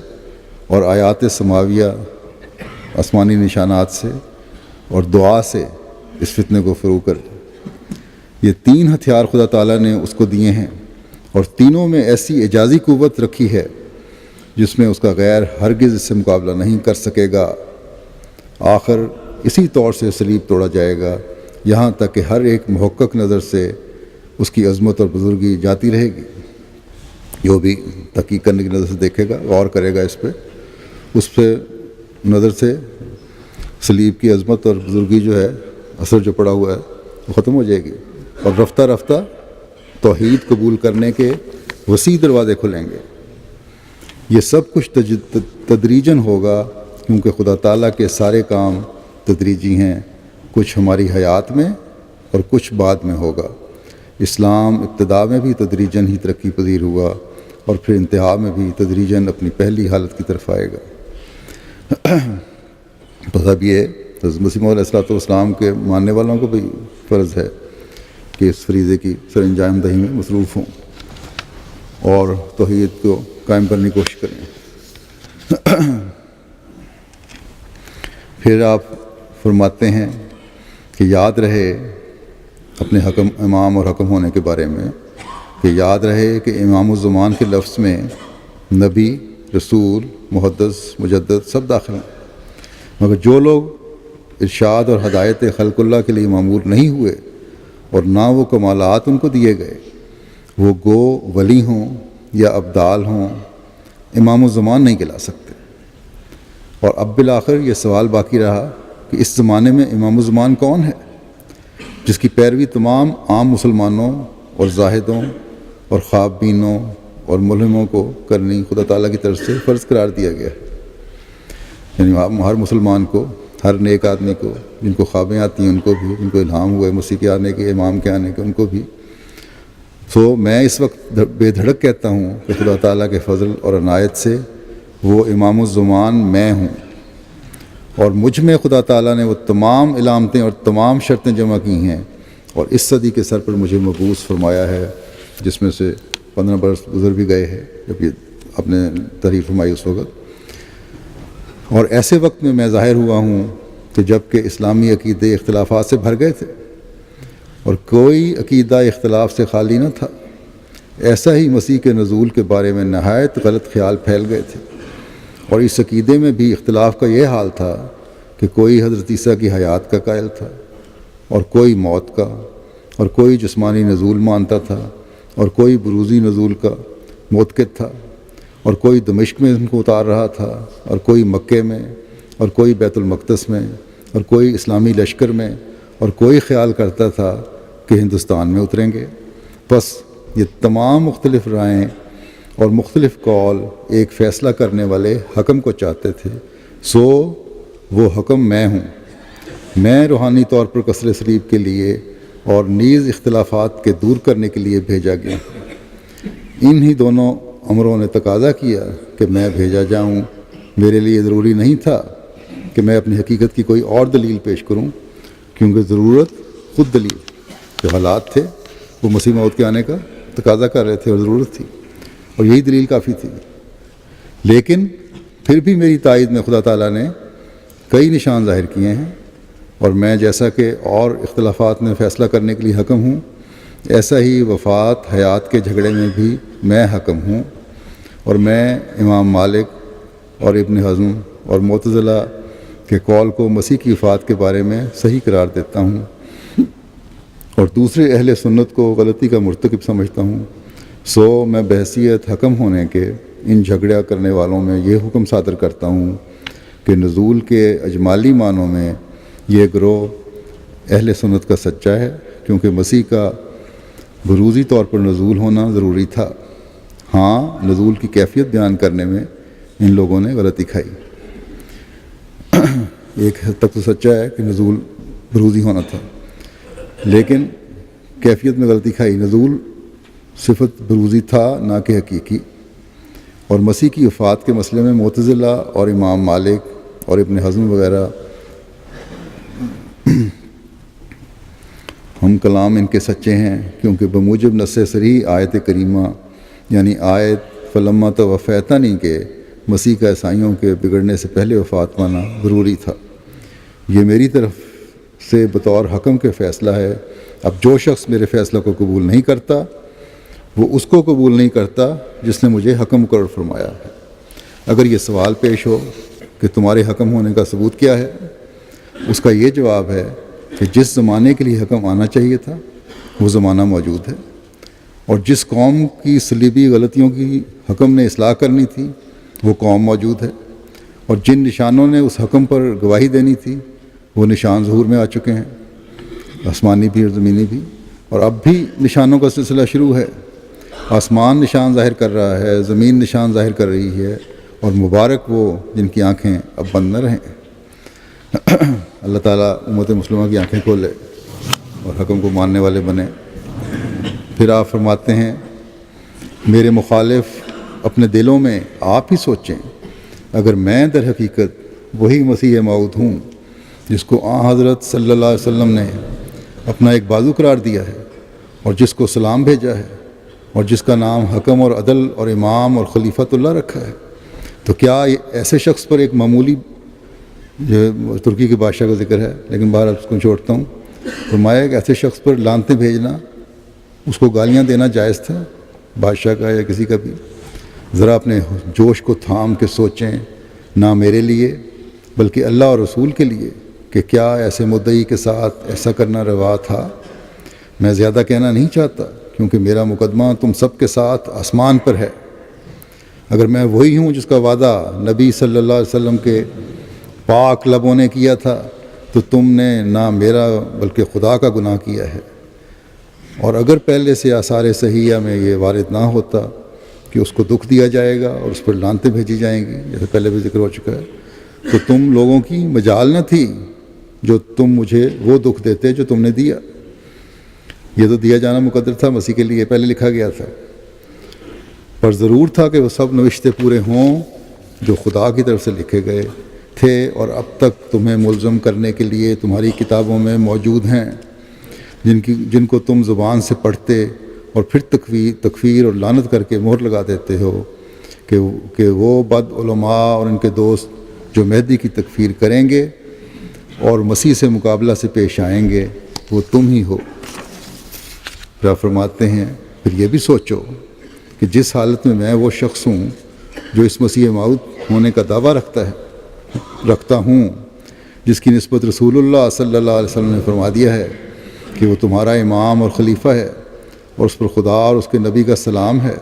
اور آیات سماویہ آسمانی نشانات سے اور دعا سے اس فتنے کو فروغ کرے۔ یہ 3 ہتھیار خدا تعالیٰ نے اس کو دیے ہیں، اور تینوں میں ایسی اعجازی قوت رکھی ہے جس میں اس کا غیر ہرگز اس سے مقابلہ نہیں کر سکے گا۔ آخر اسی طور سے صلیب توڑا جائے گا، یہاں تک کہ ہر ایک محقق نظر سے اس کی عظمت اور بزرگی جاتی رہے گی۔ جو بھی تحقیق کرنے کی نظر سے دیکھے گا، غور کرے گا اس پہ نظر سے صلیب کی عظمت اور بزرگی جو ہے، اثر جو پڑا ہوا ہے وہ ختم ہو جائے گی، اور رفتہ رفتہ توحید قبول کرنے کے وسیع دروازے کھلیں گے۔ یہ سب کچھ تدریجاً ہوگا، کیونکہ خدا تعالیٰ کے سارے کام تدریجی ہیں، کچھ ہماری حیات میں اور کچھ بعد میں ہوگا۔ اسلام ابتدا میں بھی تدریجاً ہی ترقی پذیر ہوا، اور پھر انتہا میں بھی تدریجاً اپنی پہلی حالت کی طرف آئے گا۔ بس اب یہ حضرت مسیح موعود علیہ السلام کے ماننے والوں کو بھی فرض ہے کہ اس فریضے کی سر انجام دہی میں مصروف ہوں اور توحید کو قائم کرنے کی کوشش کریں۔ پھر آپ فرماتے ہیں کہ یاد رہے اپنے حکم امام اور حکم ہونے کے بارے میں کہ یاد رہے کہ امام الزمان کے لفظ میں نبی، رسول، محدث، مجدد سب داخل ہیں، مگر جو لوگ ارشاد اور ہدایت خلق اللہ کے لیے معمور نہیں ہوئے اور نہ وہ کمالات ان کو دیے گئے، وہ گو ولی ہوں یا ابدال ہوں، امام الزمان نہیں کہلا سکتے۔ اور اب بالآخر یہ سوال باقی رہا کہ اس زمانے میں امام الزمان کون ہے، جس کی پیروی تمام عام مسلمانوں اور زاہدوں اور خواب بینوں اور ملہموں کو کرنی خدا تعالیٰ کی طرف سے فرض قرار دیا گیا ہے۔ یعنی ہر مسلمان کو، ہر نیک آدمی کو، جن کو خوابیں آتی ہیں ان کو بھی، جن کو الہام ہوا ہے مسیح کے آنے کے، امام کے آنے کے، ان کو بھی۔ میں اس وقت بے دھڑک کہتا ہوں کہ خدا تعالیٰ کے فضل اور عنایت سے وہ امام الزمان میں ہوں، اور مجھ میں خدا تعالیٰ نے وہ تمام علامتیں اور تمام شرطیں جمع کی ہیں اور اس صدی کے سر پر مجھے مبعوث فرمایا ہے، جس میں سے 15 برس گزر بھی گئے ہیں جب یہ اپنے تحریر فرمائی اس وقت۔ اور ایسے وقت میں میں ظاہر ہوا ہوں کہ جب کہ اسلامی عقیدے اختلافات سے بھر گئے تھے اور کوئی عقیدہ اختلاف سے خالی نہ تھا، ایسا ہی مسیح کے نزول کے بارے میں نہایت غلط خیال پھیل گئے تھے، اور اس عقیدے میں بھی اختلاف کا یہ حال تھا کہ کوئی حضرت عیسیٰ کی حیات کا قائل تھا اور کوئی موت کا، اور کوئی جسمانی نزول مانتا تھا اور کوئی بروزی نزول کا معتقد تھا، اور کوئی دمشق میں ان کو اتار رہا تھا اور کوئی مکے میں اور کوئی بیت المقدس میں اور کوئی اسلامی لشکر میں، اور کوئی خیال کرتا تھا کہ ہندوستان میں اتریں گے۔ بس یہ تمام مختلف رائیں اور مختلف قول ایک فیصلہ کرنے والے حکم کو چاہتے تھے، وہ حکم میں ہوں۔ میں روحانی طور پر کسر صلیب کے لیے اور نیز اختلافات کے دور کرنے کے لیے بھیجا گیا۔ انہی دونوں امروں نے تقاضا کیا کہ میں بھیجا جاؤں۔ میرے لیے ضروری نہیں تھا کہ میں اپنی حقیقت کی کوئی اور دلیل پیش کروں، کیونکہ ضرورت خود دلیل، جو حالات تھے وہ مسیح موعود کے آنے کا تقاضا کر رہے تھے اور ضرورت تھی، اور یہی دلیل کافی تھی۔ لیکن پھر بھی میری تائید میں خدا تعالیٰ نے کئی نشان ظاہر کیے ہیں، اور میں جیسا کہ اور اختلافات میں فیصلہ کرنے کے لیے حکم ہوں، ایسا ہی وفات حیات کے جھگڑے میں بھی میں حکم ہوں، اور میں امام مالک اور ابن حزم اور معتزلہ کے قول کو مسیح کی وفات کے بارے میں صحیح قرار دیتا ہوں، اور دوسرے اہل سنت کو غلطی کا مرتکب سمجھتا ہوں۔ میں بحیثیت حکم ہونے کے ان جھگڑا کرنے والوں میں یہ حکم صادر کرتا ہوں کہ نزول کے اجمالی معنوں میں یہ گروہ اہل سنت کا سچا ہے، کیونکہ مسیح کا بروزی طور پر نزول ہونا ضروری تھا۔ ہاں، نزول کی کیفیت بیان کرنے میں ان لوگوں نے غلطی کھائی۔ ایک حد تک تو سچا ہے کہ نزول بروزی ہونا تھا، لیکن کیفیت میں غلطی کھائی۔ نزول صفت بروزی تھا نہ کہ حقیقی، اور مسیح کی وفات کے مسئلے میں معتزلہ اور امام مالک اور ابن حزم وغیرہ ہم کلام ان کے سچے ہیں، کیونکہ بموجب نص صریح آیت کریمہ یعنی آیت فلما توفیتنی کے مسیح کا عیسائیوں کے بگڑنے سے پہلے وفات پانا ضروری تھا۔ یہ میری طرف سے بطور حکم کے فیصلہ ہے۔ اب جو شخص میرے فیصلہ کو قبول نہیں کرتا وہ اس کو قبول نہیں کرتا جس نے مجھے حکم مقرر فرمایا ہے۔ اگر یہ سوال پیش ہو کہ تمہارے حکم ہونے کا ثبوت کیا ہے، اس کا یہ جواب ہے کہ جس زمانے کے لیے حکم آنا چاہیے تھا وہ زمانہ موجود ہے، اور جس قوم کی صلیبی غلطیوں کی حکم نے اصلاح کرنی تھی وہ قوم موجود ہے، اور جن نشانوں نے اس حکم پر گواہی دینی تھی وہ نشان ظہور میں آ چکے ہیں، آسمانی بھی اور زمینی بھی، اور اب بھی نشانوں کا سلسلہ شروع ہے۔ آسمان نشان ظاہر کر رہا ہے، زمین نشان ظاہر کر رہی ہے، اور مبارک وہ جن کی آنکھیں اب بند نہ رہیں۔ اللہ تعالیٰ امت مسلمہ کی آنکھیں کھولے اور حکم کو ماننے والے بنے۔ پھر آپ فرماتے ہیں، میرے مخالف اپنے دلوں میں آپ ہی سوچیں، اگر میں در حقیقت وہی مسیح موعود ہوں جس کو حضرت صلی اللہ علیہ وسلم نے اپنا ایک بازو قرار دیا ہے اور جس کو سلام بھیجا ہے اور جس کا نام حکم اور عدل اور امام اور خلیفۃ اللہ رکھا ہے۔ تو کیا ایسے شخص پر ایک معمولی جو ترکی کے بادشاہ کا ذکر ہے لیکن بہرحال اس کو چھوڑتا ہوں، فرمایا کہ ایسے شخص پر لعنتیں بھیجنا، اس کو گالیاں دینا جائز تھا بادشاہ کا یا کسی کا بھی؟ ذرا اپنے جوش کو تھام کے سوچیں، نہ میرے لیے بلکہ اللہ اور رسول کے لیے، کہ کیا ایسے مدعی کے ساتھ ایسا کرنا روا تھا؟ میں زیادہ کہنا نہیں چاہتا کیونکہ میرا مقدمہ تم سب کے ساتھ آسمان پر ہے۔ اگر میں وہی ہوں جس کا وعدہ نبی صلی اللہ علیہ وسلم کے پاک لبوں نے کیا تھا تو تم نے نہ میرا بلکہ خدا کا گناہ کیا ہے۔ اور اگر پہلے سے آثار صحیحہ میں یہ وارد نہ ہوتا کہ اس کو دکھ دیا جائے گا اور اس پر لعنتیں بھیجی جائیں گی، جیسے پہلے بھی ذکر ہو چکا ہے، تو تم لوگوں کی مجال نہ تھی جو تم مجھے وہ دکھ دیتے جو تم نے دیا۔ یہ تو دیا جانا مقدر تھا مسیح کے لیے، پہلے لکھا گیا تھا، پر ضرور تھا کہ وہ سب نوشتے پورے ہوں جو خدا کی طرف سے لکھے گئے تھے اور اب تک تمہیں ملزم کرنے کے لیے تمہاری کتابوں میں موجود ہیں، جن کو تم زبان سے پڑھتے اور پھر تکفیر اور لعنت کر کے مہر لگا دیتے ہو کہ وہ بد علماء اور ان کے دوست جو مہدی کی تکفیر کریں گے اور مسیح سے مقابلہ سے پیش آئیں گے وہ تم ہی ہو۔ پھر آپ فرماتے ہیں پھر یہ بھی سوچو کہ جس حالت میں وہ شخص ہوں جو اس مسیح موعود ہونے کا دعویٰ رکھتا ہوں، جس کی نسبت رسول اللہ صلی اللہ علیہ وسلم نے فرما دیا ہے کہ وہ تمہارا امام اور خلیفہ ہے اور اس پر خدا اور اس کے نبی کا سلام ہے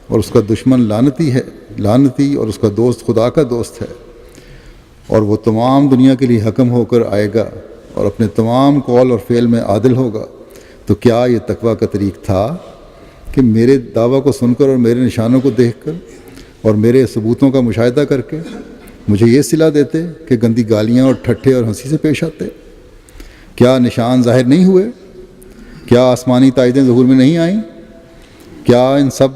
اور اس کا دشمن لعنتی اور اس کا دوست خدا کا دوست ہے، اور وہ تمام دنیا کے لیے حکم ہو کر آئے گا اور اپنے تمام قول اور فعل میں عادل ہوگا، تو کیا یہ تقویٰ کا طریق تھا کہ میرے دعویٰ کو سن کر اور میرے نشانوں کو دیکھ کر اور میرے ثبوتوں کا مشاہدہ کر کے مجھے یہ صلہ دیتے کہ گندی گالیاں اور ٹھٹھے اور ہنسی سے پیش آتے؟ کیا نشان ظاہر نہیں ہوئے؟ کیا آسمانی تائیدیں ظہور میں نہیں آئیں؟ کیا ان سب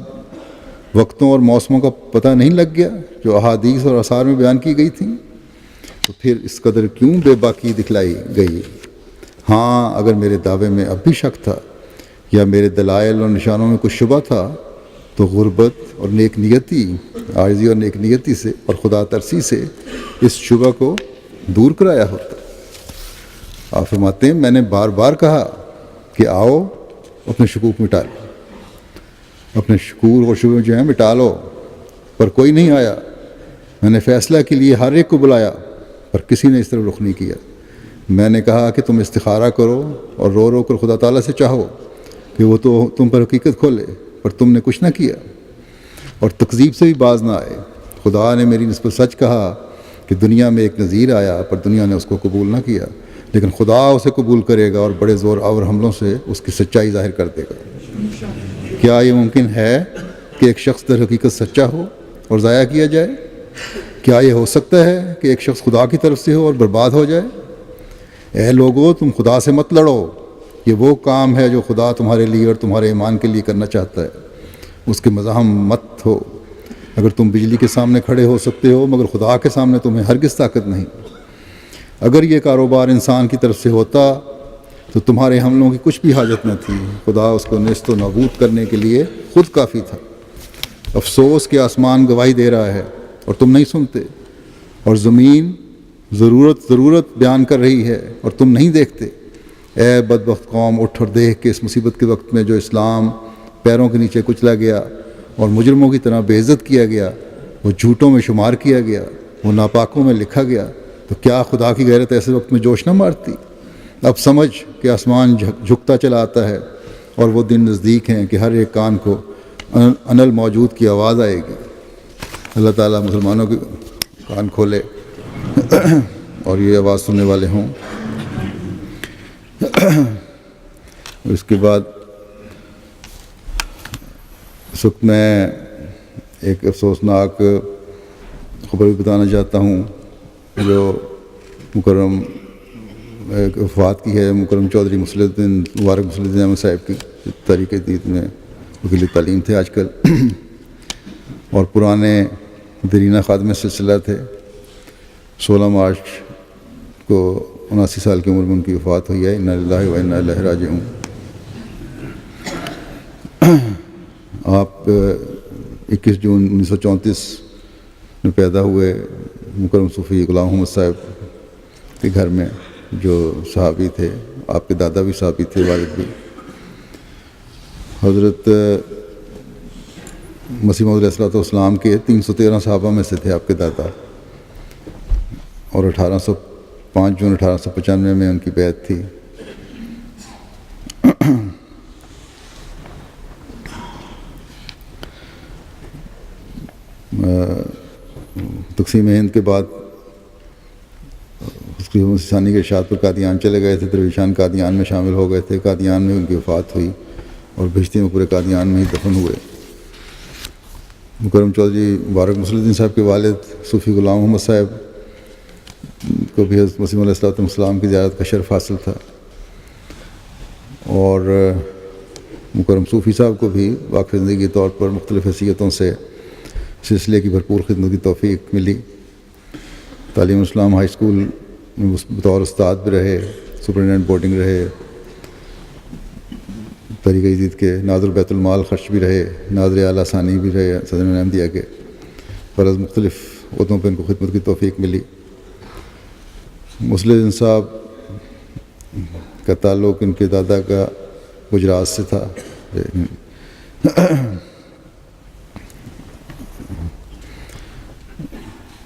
وقتوں اور موسموں کا پتہ نہیں لگ گیا جو احادیث اور آثار میں بیان کی گئی تھیں؟ تو پھر اس قدر کیوں بے باکی دکھلائی گئی؟ ہاں اگر میرے دعوے میں اب بھی شک تھا یا میرے دلائل اور نشانوں میں کچھ شبہ تھا تو غربت اور نیک نیتی، عاجزی اور نیک نیتی سے اور خدا ترسی سے اس شبہ کو دور کرایا ہوتا۔ آپ فرماتے ہیں میں نے بار بار کہا کہ آؤ اپنے شکوک مٹا لو، اپنے شکوک اور شبہ جو ہیں مٹا لو، پر کوئی نہیں آیا۔ میں نے فیصلہ کے لیے ہر ایک کو بلایا پر کسی نے اس طرف رخ نہیں کیا۔ میں نے کہا کہ تم استخارہ کرو اور رو رو کر خدا تعالیٰ سے چاہو کہ وہ تو تم پر حقیقت کھولے، پر تم نے کچھ نہ کیا اور تکذیب سے بھی باز نہ آئے۔ خدا نے میری نسبت سچ کہا کہ دنیا میں ایک نذیر آیا پر دنیا نے اس کو قبول نہ کیا، لیکن خدا اسے قبول کرے گا اور بڑے زور آور حملوں سے اس کی سچائی ظاہر کر دے گا۔ کیا یہ ممکن ہے کہ ایک شخص در حقیقت سچا ہو اور ضائع کیا جائے؟ کیا یہ ہو سکتا ہے کہ ایک شخص خدا کی طرف سے ہو اور برباد ہو جائے؟ اے لوگو تم خدا سے مت لڑو، یہ وہ کام ہے جو خدا تمہارے لیے اور تمہارے ایمان کے لیے کرنا چاہتا ہے، اس کے مزاحم مت ہو۔ اگر تم بجلی کے سامنے کھڑے ہو سکتے ہو مگر خدا کے سامنے تمہیں ہرگز طاقت نہیں۔ اگر یہ کاروبار انسان کی طرف سے ہوتا تو تمہارے حملوں کی کچھ بھی حاجت نہ تھی، خدا اس کو نیست و نابود کرنے کے لیے خود کافی تھا۔ افسوس کہ آسمان گواہی دے رہا ہے اور تم نہیں سنتے، اور زمین ضرورت بیان کر رہی ہے اور تم نہیں دیکھتے۔ اے بدبخت قوم، اٹھ اور دیکھ کہ اس مصیبت کے وقت میں جو اسلام پیروں کے نیچے کچلا گیا اور مجرموں کی طرح بے عزت کیا گیا، وہ جھوٹوں میں شمار کیا گیا، وہ ناپاکوں میں لکھا گیا، تو کیا خدا کی غیرت ایسے وقت میں جوش نہ مارتی؟ اب سمجھ کہ آسمان جھکتا چلا آتا ہے اور وہ دن نزدیک ہیں کہ ہر ایک کان کو انل موجود کی آواز آئے گی۔ اللہ تعالیٰ مسلمانوں کے کان کھولے اور یہ آواز سننے والے ہوں۔ اس کے بعد اس وقت میں ایک افسوسناک خبر بھی بتانا چاہتا ہوں جو مکرم وفات کی ہے، مکرم چودھری مسلح الدین مبارک مسلح الدین احمد صاحب کی، تحریک جدید میں وکیل تعلیم تھے آج کل اور پرانے دیرینہ خادم سلسلہ تھے۔ 16 مارچ کو 79 سال کی عمر میں ان کی وفات ہوئی ہے۔ انا للہ و انا الیہ راجعون۔ آپ 21 جون 1934 میں پیدا ہوئے مکرم صوفی غلام محمد صاحب کے گھر میں، جو صحابی تھے۔ آپ کے دادا بھی صحابی تھے، والد بھی۔ حضرت مسیح موعود علیہ السلام کے 313 صحابہ میں سے تھے آپ کے دادا، اور 5 جون 1895 میں ان کی بیعت تھی۔ تقسیم ہند کے بعد اس کی ثانی کے ارشاد پر قادیان چلے گئے تھے۔ درویشان قادیان میں شامل ہو گئے تھے۔ قادیان میں ان کی وفات ہوئی اور بھشتی میں پورے قادیان میں ہی دفن ہوئے۔ مکرم چودھری مبارک مسلم الدین صاحب کے والد صوفی غلام محمد صاحب کو بھی حضرت مسیح علیہ السلام کی زیارت کا شرف حاصل تھا، اور مکرم صوفی صاحب کو بھی واقف زندگی کے طور پر مختلف حیثیتوں سے سلسلے کی بھرپور خدمت کی توفیق ملی۔ تعلیم الاسلام ہائی اسکول میں بطور استاد بھی رہے، سپرنٹینڈنٹ بورڈنگ رہے، طریقہ جدید کے ناظر بیت المال خرچ بھی رہے، ناظر اعلیٰ ثانی بھی رہے صدر احمدیہ کے۔ فرض مختلف عہدوں پہ ان کو خدمت کی توفیق ملی۔ مسلم الدین صاحب کا تعلق ان کے دادا کا گجرات سے تھا۔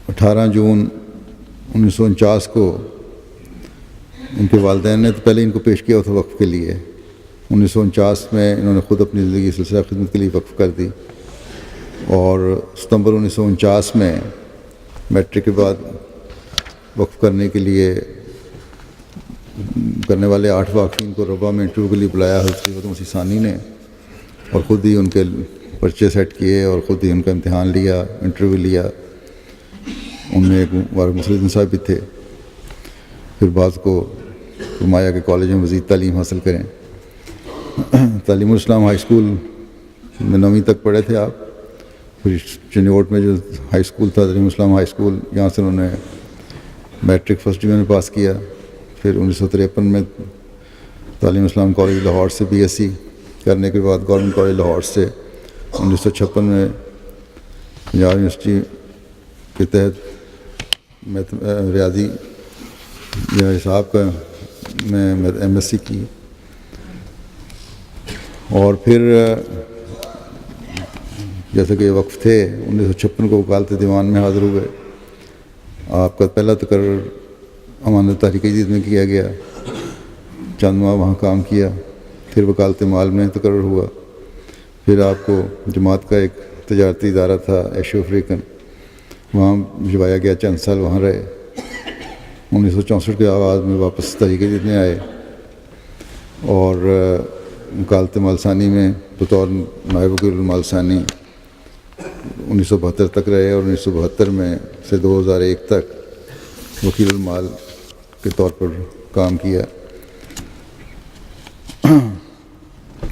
18 جون 1949 کو ان کے والدین نے تو پہلے ان کو پیش کیا تھا وقف کے لیے۔ 1949 میں انہوں نے خود اپنی زندگی سلسلہ خدمت کے لیے وقف کر دی، اور ستمبر 1949 میں میٹرک کے بعد وقف کرنے کے لیے کرنے والے 8 واقفین کو ربا میں انٹرویو کے لیے بلایا حضرت خلیفۃ مسیح ثانی نے، اور خود ہی ان کے پرچے سیٹ کیے اور خود ہی ان کا امتحان لیا، انٹرویو لیا۔ ان میں ایک مبارک مسلم الدین صاحب بھی تھے۔ پھر بعض کو فرمایا کہ کالج میں مزید تعلیم حاصل کریں۔ تعلیم الاسلام ہائی اسکول میں 9ویں تک پڑھے تھے آپ۔ پھر چنیوٹ میں جو ہائی اسکول تھا تعلیم الاسلام ہائی اسکول، یہاں سے انہوں نے میٹرک فرسٹ ڈویژن میں پاس کیا۔ پھر 1953 میں تعلیم اسلام کالج لاہور سے BSc کرنے کے بعد گورنمنٹ کالج لاہور سے 1956 میں پنجاب یونیورسٹی کے تحت ریاضی یا حساب کا میں MSc کی، اور پھر جیسے کہ وقف تھے 1956 کو وکالت دیوان میں حاضر ہوئے۔ آپ کا پہلا تقرر امانت تحریک جدید میں کیا گیا، چند ماہ وہاں کام کیا۔ پھر وکالت مال میں تقرر ہوا۔ پھر آپ کو جماعت کا ایک تجارتی ادارہ تھا ایشو افریقن، وہاں بھجوایا گیا، چند سال وہاں رہے۔ 1964 کے آغاز میں واپس تحریک جدید میں آئے، اور وکالت مال ثانی میں بطور نائب وکیل المال ثانی 1972 تک رہے، اور 1972 میں سے 2001 تک وکیل المال کے طور پر کام کیا۔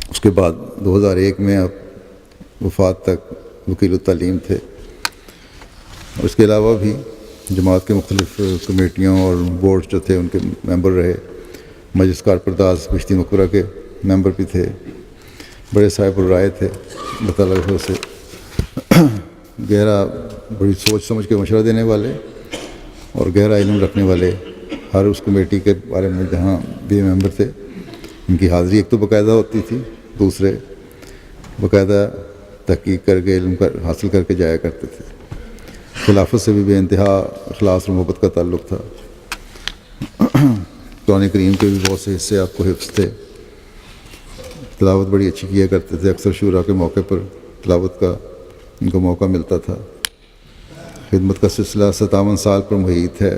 اس کے بعد 2001 میں اب وفات تک وکیل التعلیم تھے، اور اس کے علاوہ بھی جماعت کے مختلف کمیٹیوں اور بورڈز جو تھے ان کے ممبر رہے۔ مجلس کارپرداز بشتی مقبرہ کے ممبر بھی تھے، بڑے صاحب الرائے تھے، اللہ تعالیٰ کی سے گہرا بڑی سوچ سمجھ کے مشورہ دینے والے اور گہرا علم رکھنے والے۔ ہر اس کمیٹی کے بارے میں جہاں بھی ممبر تھے ان کی حاضری ایک تو باقاعدہ ہوتی تھی، دوسرے باقاعدہ تحقیق کر کے علم حاصل کر کے جایا کرتے تھے۔ خلافت سے بھی بے انتہا اخلاص اور محبت کا تعلق تھا۔ قرآن کریم کے بھی بہت سے حصے آپ کو حفظ تھے، تلاوت بڑی اچھی کیا کرتے تھے۔ اکثر شورا کے موقع پر تلاوت کا ان کو موقع ملتا تھا۔ خدمت کا سلسلہ 57 سال پر محیط ہے۔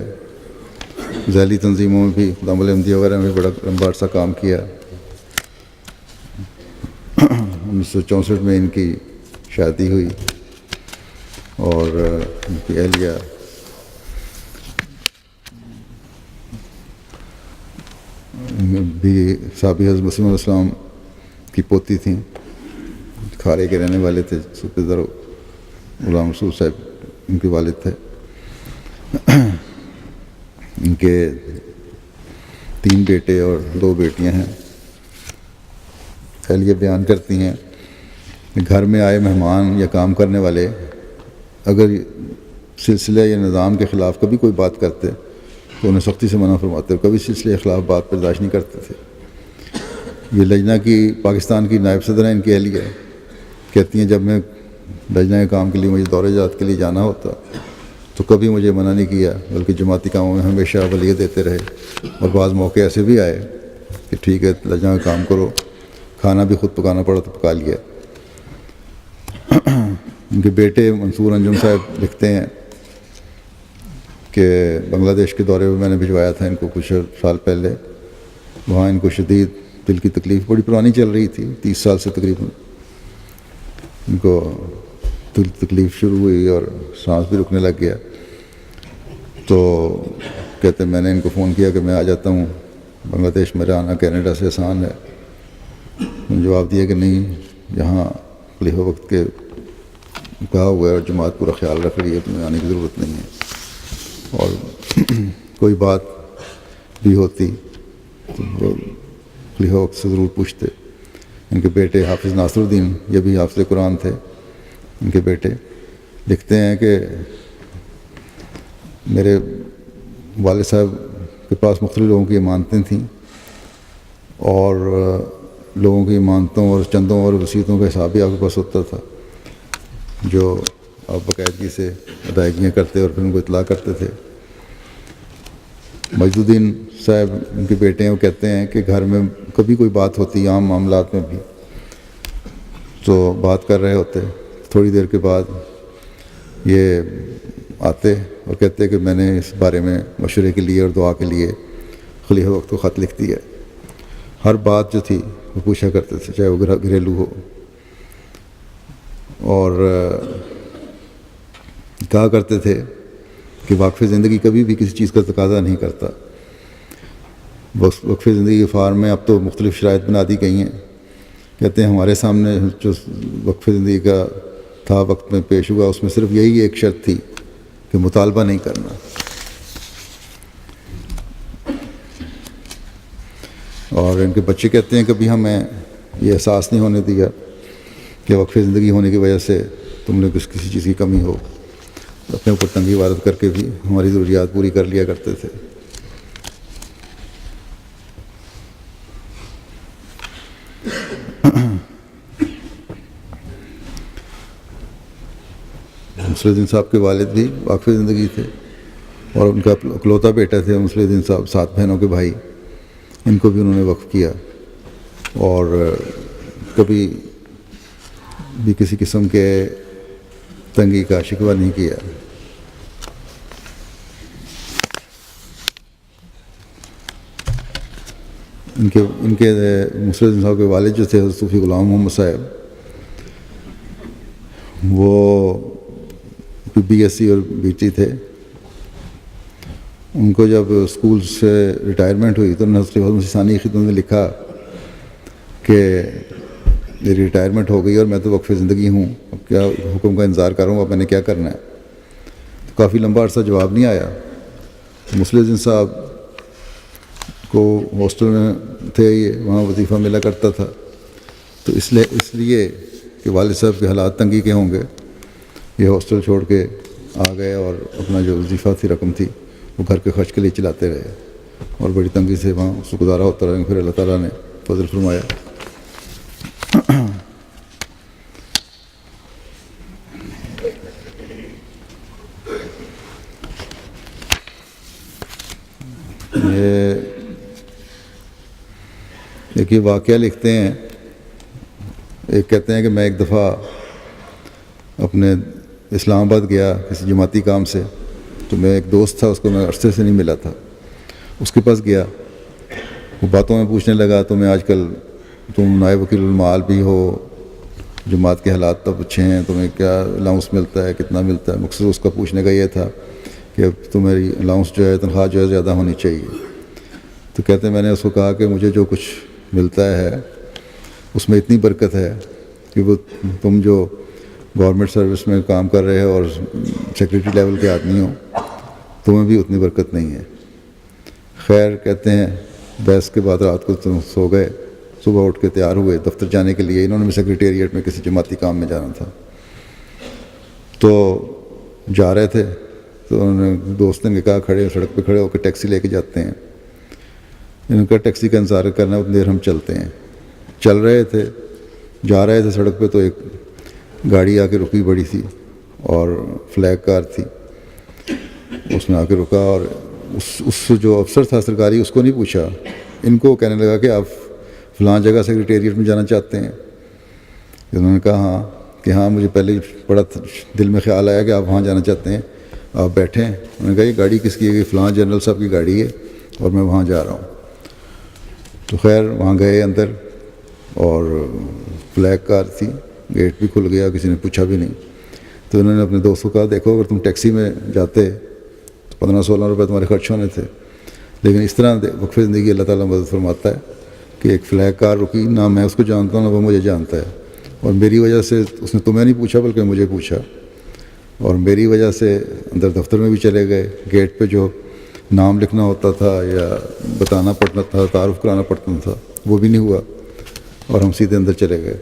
ذیلی تنظیموں میں بھی دامل احمدیہ وغیرہ میں بڑا لمبا عرصہ کام کیا۔ 1964 میں ان کی شادی ہوئی، اور ان کی اہلیہ بھی صحابی حضرت مسیح علیہ السلام کی پوتی تھیں، کھارے کے رہنے والے تھے۔ صوفیزر غلام رسول صاحب ان کے والد تھے۔ ان کے 3 بیٹے اور 2 بیٹیاں ہیں۔ اہلیہ بیان کرتی ہیں کہ گھر میں آئے مہمان یا کام کرنے والے اگر سلسلہ یا نظام کے خلاف کبھی کوئی بات کرتے تو انہیں سختی سے منع فرماتے، اور کبھی سلسلے کے خلاف بات برداشت نہیں کرتے تھے۔ یہ لجنہ کی پاکستان کی نائب صدر ہیں، ان کی اہلیہ کہتی ہیں جب میں لجنہ کے کام کے لیے مجھے دورہ جات کے لیے جانا ہوتا تو کبھی مجھے منع نہیں کیا، بلکہ جماعتی کاموں میں ہمیشہ ولیت دیتے رہے، اور بعض موقع ایسے بھی آئے کہ ٹھیک ہے لجنہ کا کام کرو، کھانا بھی خود پکانا پڑا تو پکا لیا۔ ان کے بیٹے منصور انجم صاحب لکھتے ہیں کہ بنگلہ دیش کے دورے میں نے بھجوایا تھا ان کو کچھ سال پہلے۔ وہاں ان کو شدید دل کی تکلیف بڑی پرانی چل رہی تھی، 30 سال سے تقریباً ان کو دل کی تکلیف شروع ہوئی اور سانس بھی رکنے لگ گیا۔ تو کہتے میں نے ان کو فون کیا کہ میں آ جاتا ہوں بنگلہ دیش، میرا آنا کینیڈا سے آسان ہے۔ انہوں نے جواب دیا کہ نہیں، یہاں خلیفہ وقت کے کہا ہوا ہے اور جماعت پورا خیال رکھ رہی ہے، تمہیں آنے کی ضرورت نہیں ہے، اور کوئی بات بھی ہوتی تو وہ خلیفہ وقت سے ضرور پوچھتے۔ ان کے بیٹے حافظ ناصر الدین، یہ بھی حافظ قرآن تھے، ان کے بیٹے لکھتے ہیں کہ میرے والد صاحب کے پاس مختلف لوگوں کی امانتیں تھیں، اور لوگوں کی امانتوں اور چندوں اور وصیتوں کا حساب بھی آپ کے پاس ہوتا تھا، جو آپ باقاعدگی سے ادائیگیاں کرتے اور پھر ان کو اطلاع کرتے تھے۔ مجد الدین صاحب ان کے بیٹے ہیں، وہ کہتے ہیں کہ گھر میں کبھی کوئی بات ہوتی، عام معاملات میں بھی، تو بات کر رہے ہوتے، تھوڑی دیر کے بعد یہ آتے اور کہتے کہ میں نے اس بارے میں مشورے کے لیے اور دعا کے لیے خلیفہ وقت کو خط لکھ دیا ہے۔ ہر بات جو تھی وہ پوچھا کرتے تھے، چاہے وہ گھریلو ہو، اور کہا کرتے تھے کہ وقف زندگی کبھی بھی کسی چیز کا تقاضا نہیں کرتا۔ وقف زندگی کے فارم میں اب تو مختلف شرائط بنا دی گئی ہیں۔ کہتے ہیں ہمارے سامنے جو وقف زندگی کا تھا وقت میں پیش ہوا، اس میں صرف یہی ایک شرط تھی کہ مطالبہ نہیں کرنا، اور ان کے بچے کہتے ہیں کبھی ہمیں یہ احساس نہیں ہونے دیا کہ وقف زندگی ہونے کی وجہ سے تم نے کسی چیز کی کمی ہو، اپنے اوپر تنگی وارد کر کے بھی ہماری ضروریات پوری کر لیا کرتے تھے۔ مصلح الدین صاحب کے والد بھی واقف زندگی تھے، اور ان کا اکلوتا بیٹا تھے مصلح الدین صاحب، 7 بہنوں کے بھائی، ان کو بھی انہوں نے وقف کیا، اور کبھی بھی کسی قسم کے تنگی کا شکوہ نہیں کیا۔ ان کے مصلح الدین صاحب کے والد جو تھے حضرت صوفی غلام محمد صاحب، وہ BSc اور BT تھے۔ ان کو جب اسکول سے ریٹائرمنٹ ہوئی تو انہوں نے حضرت مسیح ثانی کی خدمت میں لکھا کہ میری ریٹائرمنٹ ہو گئی اور میں تو وقف زندگی ہوں، اب کیا حکم کا انتظار کروں، اب میں نے کیا کرنا ہے۔ تو کافی لمبا عرصہ جواب نہیں آیا۔ مصلح الدین صاحب کو ہاسٹل میں تھے، یہ وہاں وظیفہ ملا کرتا تھا، تو اس لیے کہ والد صاحب کے حالات تنگی کے ہوں گے، یہ ہاسٹل چھوڑ کے آ گئے، اور اپنا جو وظیفہ تھی رقم تھی وہ گھر کے خرچ کے لیے چلاتے رہے، اور بڑی تنگی سے وہاں اس کو گزارا ہوتا رہا۔ پھر اللہ تعالیٰ نے فضل فرمایا۔ یہ واقعہ لکھتے ہیں، ایک کہتے ہیں کہ میں ایک دفعہ اپنے اسلام آباد گیا کسی جماعتی کام سے، تو میں ایک دوست تھا، اس کو میں عرصے سے نہیں ملا تھا، اس کے پاس گیا، وہ باتوں میں پوچھنے لگا تو میں آج کل تم نائب وکیل المعال بھی ہو، جماعت کے حالات تب اچھے ہیں، تمہیں کیا الاؤنس ملتا ہے، کتنا ملتا ہے۔ مقصد اس کا پوچھنے کا یہ تھا کہ اب تمہاری الاؤنس جو ہے، تنخواہ جو ہے زیادہ ہونی چاہیے۔ تو کہتے ہیں میں نے اس کو کہا کہ مجھے جو کچھ ملتا ہے اس میں اتنی برکت ہے کہ وہ تم جو گورنمنٹ سروس میں کام کر رہے ہو اور سیکریٹری لیول کے آدمی ہو، تمہیں بھی اتنی برکت نہیں ہے۔ خیر کہتے ہیں بحث کے بعد رات کو تو سو گئے، صبح اٹھ کے تیار ہوئے دفتر جانے کے لیے. انہوں نے بھی سیکریٹریٹ میں کسی جماعتی کام میں جانا تھا. تو جا رہے تھے تو انہوں نے دوست نے کہا کھڑے سڑک پہ کھڑے ہو کے ٹیکسی لے کے جاتے ہیں. انہوں نے کہا ٹیکسی کا انتظار کرنا اتنی دیر ہم چلتے ہیں. چل رہے تھے، جا رہے تھے سڑک پہ تو ایک گاڑی آ کے رکی بڑی سی اور فلیگ کار تھی. اس نے آ کے رکا اور اس جو افسر تھا سرکاری اس کو نہیں پوچھا، ان کو کہنے لگا کہ آپ فلاں جگہ سیکریٹریٹ میں جانا چاہتے ہیں. انہوں نے کہا ہاں، کہ ہاں مجھے پہلے بڑا دل میں خیال آیا کہ آپ وہاں جانا چاہتے ہیں، آپ بیٹھیں. انہوں نے کہا یہ گاڑی کس کی ہے؟ فلاں جنرل صاحب کی گاڑی ہے اور میں وہاں جا رہا ہوں. تو خیر وہاں گئے اندر اور فلیگ کار تھی، گیٹ بھی کھل گیا، کسی نے پوچھا بھی نہیں. تو انہوں نے اپنے دوست کو کہا دیکھو اگر تم ٹیکسی میں جاتے تو 15-16 روپے تمہارے خرچ ہونے تھے، لیکن اس طرح وقف زندگی اللہ تعالیٰ مدد فرماتا ہے کہ ایک فلیگ کار رکی، نہ میں اس کو جانتا ہوں نہ وہ مجھے جانتا ہے، اور میری وجہ سے اس نے تمہیں نہیں پوچھا بلکہ مجھے پوچھا، اور میری وجہ سے اندر دفتر میں بھی چلے گئے. گیٹ پہ جو نام لکھنا ہوتا تھا یا بتانا پڑتا تھا، تعارف کرانا پڑتا تھا، وہ بھی نہیں ہوا اور ہم سیدھے اندر چلے گئے.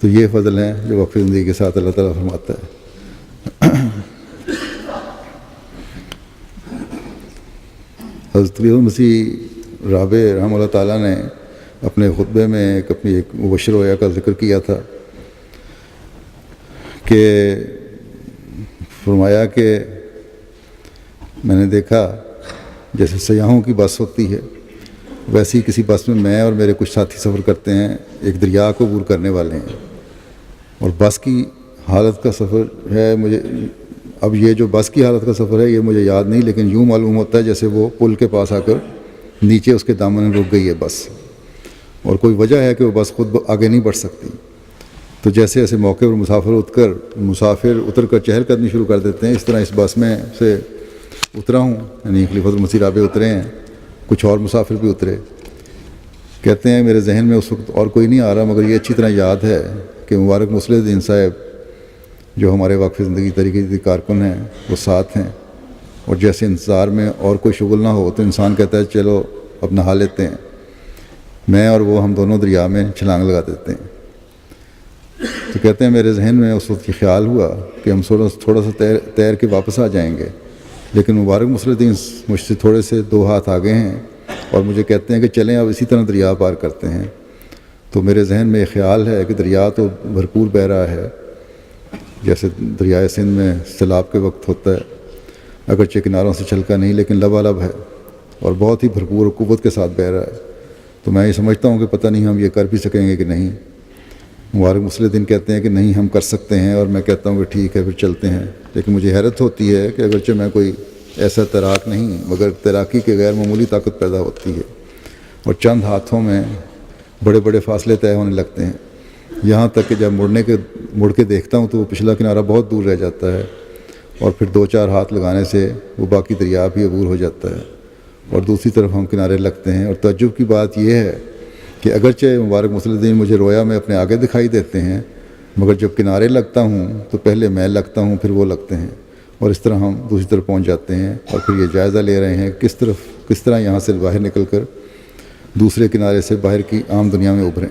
تو یہ فضل ہیں جو وقف زندگی کے ساتھ اللہ تعالیٰ فرماتا ہے. حضرت مسیح رابع رحمہ اللہ تعالیٰ نے اپنے خطبے میں اپنی ایک مبشر رویا کا ذکر کیا تھا کہ فرمایا کہ میں نے دیکھا جیسے سیاحوں کی بس ہوتی ہے ویسے ہی کسی بس میں اور میرے کچھ ساتھی سفر کرتے ہیں، ایک دریا کو عبور کرنے والے ہیں، اور بس کی حالت کا سفر ہے مجھے اب یہ جو بس کی حالت کا سفر ہے یہ مجھے یاد نہیں، لیکن یوں معلوم ہوتا ہے جیسے وہ پل کے پاس آ کر نیچے اس کے دامن میں رک گئی ہے بس، اور کوئی وجہ ہے کہ وہ بس خود آگے نہیں بڑھ سکتی. تو جیسے ایسے موقع پر مسافر اتر کر چہل قدمی شروع کر دیتے ہیں، اس طرح اس بس میں سے اترا ہوں، یعنی خلیفۃ المسیح رابع اترے ہیں، کچھ اور مسافر بھی اترے. کہتے ہیں میرے ذہن میں اس وقت اور کوئی نہیں آ رہا، مگر یہ اچھی طرح یاد ہے کہ مبارک مصلح الدین صاحب جو ہمارے وقف زندگی طریقے کارکن ہیں وہ ساتھ ہیں، اور جیسے انتظار میں اور کوئی شغل نہ ہو تو انسان کہتا ہے چلو اب نہا لیتے ہیں. میں اور وہ ہم دونوں دریا میں چھلانگ لگا دیتے ہیں. تو کہتے ہیں میرے ذہن میں اس وقت یہ خیال ہوا کہ ہم تھوڑا سا تیر کے واپس آ جائیں گے، لیکن مبارک مصلح الدین مجھ سے تھوڑے سے 2 ہاتھ آگے ہیں اور مجھے کہتے ہیں کہ چلیں اب اسی طرح دریا پار کرتے ہیں. تو میرے ذہن میں یہ خیال ہے کہ دریا تو بھرپور بہہ رہا ہے، جیسے دریائے سندھ میں سیلاب کے وقت ہوتا ہے، اگرچہ کناروں سے چھلکا نہیں لیکن لبالب ہے اور بہت ہی بھرپور قوت کے ساتھ بہہ رہا ہے. تو میں یہ سمجھتا ہوں کہ پتہ نہیں ہم یہ کر بھی سکیں گے کہ نہیں. مبارک مصلح الدین کہتے ہیں کہ نہیں ہم کر سکتے ہیں، اور میں کہتا ہوں کہ ٹھیک ہے پھر چلتے ہیں. لیکن مجھے حیرت ہوتی ہے کہ اگرچہ میں کوئی ایسا تیراک نہیں، مگر تیراکی کے غیر معمولی طاقت پیدا ہوتی ہے اور چند ہاتھوں میں بڑے بڑے فاصلے طے ہونے لگتے ہیں، یہاں تک کہ جب مڑ کے دیکھتا ہوں تو وہ پچھلا کنارہ بہت دور رہ جاتا ہے، اور پھر 2-4 ہاتھ لگانے سے وہ باقی دریا بھی عبور ہو جاتا ہے اور دوسری طرف ہم کنارے لگتے ہیں. اور تعجب کی بات یہ ہے کہ اگرچہ مبارک مصلح الدین مجھے رویا میں اپنے آگے دکھائی دیتے ہیں، مگر جب کنارے لگتا ہوں تو پہلے میں لگتا ہوں پھر وہ لگتے ہیں، اور اس طرح ہم دوسری طرف پہنچ جاتے ہیں. اور پھر یہ جائزہ لے رہے ہیں کس طرح یہاں سے باہر نکل کر دوسرے کنارے سے باہر کی عام دنیا میں ابھریں.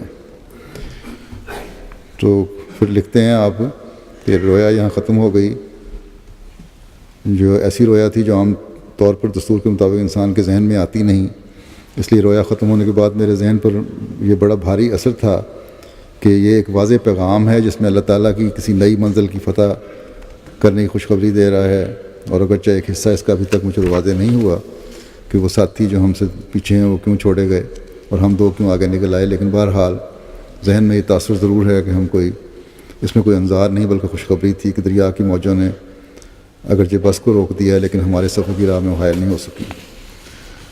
تو پھر لکھتے ہیں آپ کہ رویا یہاں ختم ہو گئی، جو ایسی رویا تھی جو عام طور پر دستور کے مطابق انسان کے ذہن میں آتی نہیں. اس لیے رویا ختم ہونے کے بعد میرے ذہن پر یہ بڑا بھاری اثر تھا کہ یہ ایک واضح پیغام ہے جس میں اللہ تعالیٰ کی کسی نئی منزل کی فتح کرنے کی خوشخبری دے رہا ہے. اور اگرچہ ایک حصہ اس کا ابھی تک مجھے واضح نہیں ہوا کہ وہ ساتھی جو ہم سے پیچھے ہیں وہ کیوں چھوڑے گئے اور ہم 2 کیوں آگے نکل آئے، لیکن بہرحال ذہن میں یہ تاثر ضرور ہے کہ اس میں کوئی انذار نہیں بلکہ خوشخبری تھی کہ دریا کی موجوں نے اگرچہ بس کو روک دیا لیکن ہمارے سفر کی راہ میں حائل نہیں ہو سکی.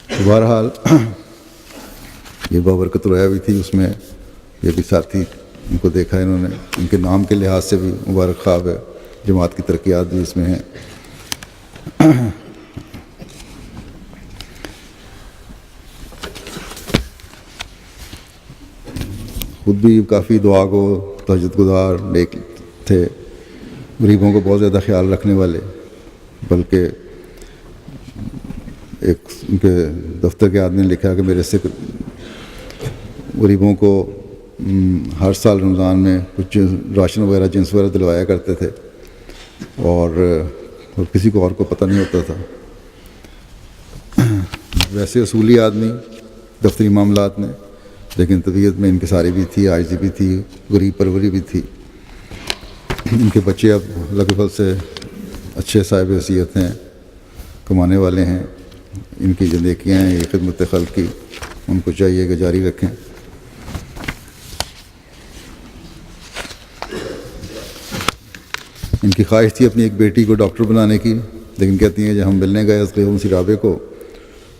تو بہرحال یہ بابرکت رویا بھی تھی، اس میں یہ بھی ساتھی ان کو دیکھا انہوں نے، ان کے نام کے لحاظ سے بھی مبارک خواب ہے، جماعت کی ترقیات بھی اس میں ہیں. خود بھی کافی دعا گو، تہجد گزار، نیک تھے، غریبوں کو بہت زیادہ خیال رکھنے والے، بلکہ ایک ان کے دفتر کے آدمی نے لکھا کہ میرے سے غریبوں کو ہر سال رمضان میں کچھ راشن وغیرہ جنس وغیرہ دلوایا کرتے تھے اور کسی کو اور کو پتہ نہیں ہوتا تھا. ویسے اصولی آدمی دفتری معاملات میں، لیکن طبیعت میں انکساری بھی تھی، عاجزی بھی تھی، غریب پروری بھی تھی. ان کے بچے اب اللہ کے فضل سے اچھے صاحب حیثیت ہیں، کمانے والے ہیں. ان کی جو نیکیاں ہیں یہ خدمت خلق کی، ان کو چاہیے کہ جاری رکھیں. ان کی خواہش تھی اپنی ایک بیٹی کو ڈاکٹر بنانے کی، لیکن کہتی ہیں جب ہم ملنے گئے اس رابع کو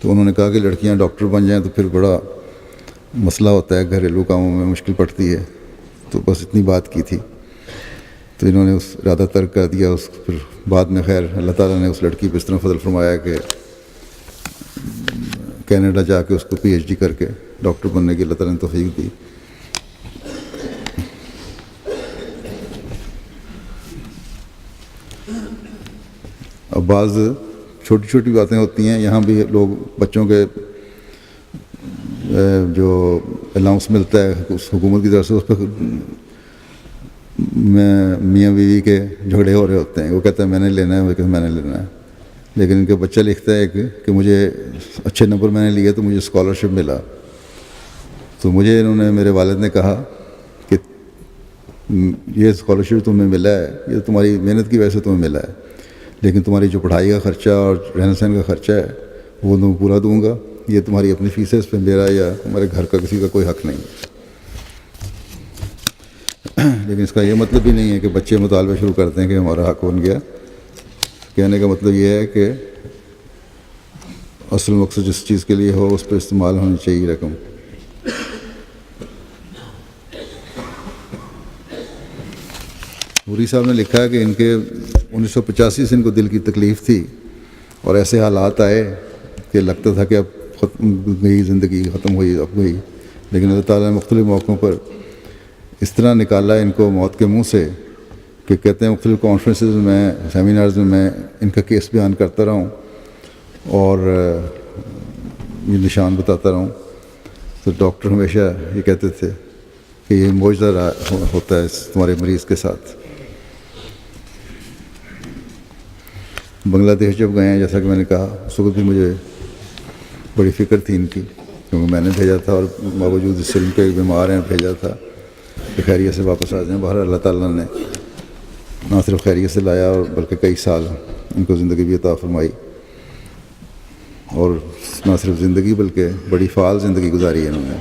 تو انہوں نے کہا کہ لڑکیاں ڈاکٹر بن جائیں تو پھر بڑا مسئلہ ہوتا ہے، گھریلو کاموں میں مشکل پڑتی ہے. تو بس اتنی بات کی تھی. تو انہوں نے اس ارادہ ترک کر دیا. پھر بعد میں خیر اللہ تعالیٰ نے اس لڑکی پہ اس طرح فضل فرمایا کہ کینیڈا جا کے اس کو پی ایچ ڈی کر کے ڈاکٹر بننے کی اللہ تعالیٰ نے توفیق دی. اب بعض چھوٹی چھوٹی باتیں ہوتی ہیں، یہاں بھی لوگ بچوں کے جو الاؤنس ملتا ہے اس حکومت کی طرف سے، اس پہ میاں بیوی کے جھگڑے ہو رہے ہوتے ہیں. وہ کہتا ہے میں نے لینا ہے، وہ کہتا ہے میں نے لینا ہے. لیکن ان کا بچہ لکھتا ہے کہ مجھے اچھے نمبر میں نے لیے تو مجھے اسکالرشپ ملا. تو مجھے انہوں نے، میرے والد نے کہا کہ یہ اسکالرشپ تمہیں ملا ہے، یہ تمہاری محنت کی وجہ سے تمہیں ملا ہے، لیکن تمہاری جو پڑھائی کا خرچہ اور رہن سہن کا خرچہ ہے وہ میں پورا دوں گا. یہ تمہاری اپنی فیس ہے، اس پہ میرا یا ہمارے گھر کا کسی کا کوئی حق نہیں. لیکن اس کا یہ مطلب بھی نہیں ہے کہ بچے مطالبے شروع کرتے ہیں کہ ہمارا حق بن گیا. کہنے کا مطلب یہ ہے کہ اصل مقصد جس چیز کے لیے ہو اس پہ استعمال ہونی چاہیے رقم. پوری صاحب نے لکھا ہے کہ ان کے 1985 سے ان کو دل کی تکلیف تھی اور ایسے حالات آئے کہ لگتا تھا کہ اب ختم گئی زندگی، ختم ہوئی اب گئی. لیکن اللہ تعالیٰ نے مختلف موقعوں پر اس طرح نکالا ان کو موت کے منہ سے کہ کہتے ہیں مختلف کانفرنسز میں، سیمینارز میں ان کا کیس بیان کرتا رہا ہوں اور یہ نشان بتاتا رہا ہوں. تو ڈاکٹر ہمیشہ یہ کہتے تھے کہ یہ معجزہ ہوتا ہے تمہارے مریض کے ساتھ. بنگلہ دیش جب گئے ہیں، جیسا کہ میں نے کہا، اس وقت بھی مجھے بڑی فکر تھی ان کی، کیونکہ میں نے بھیجا تھا اور باوجود اس سے ان کے بیمار ہیں بھیجا تھا کہ خیریت سے واپس آ جائیں. باہر اللہ تعالیٰ نے نہ صرف خیریت سے لایا اور بلکہ کئی سال ان کو زندگی بھی عطا فرمائی، اور نہ صرف زندگی بلکہ بڑی فعال زندگی گزاری ہے انہوں نے.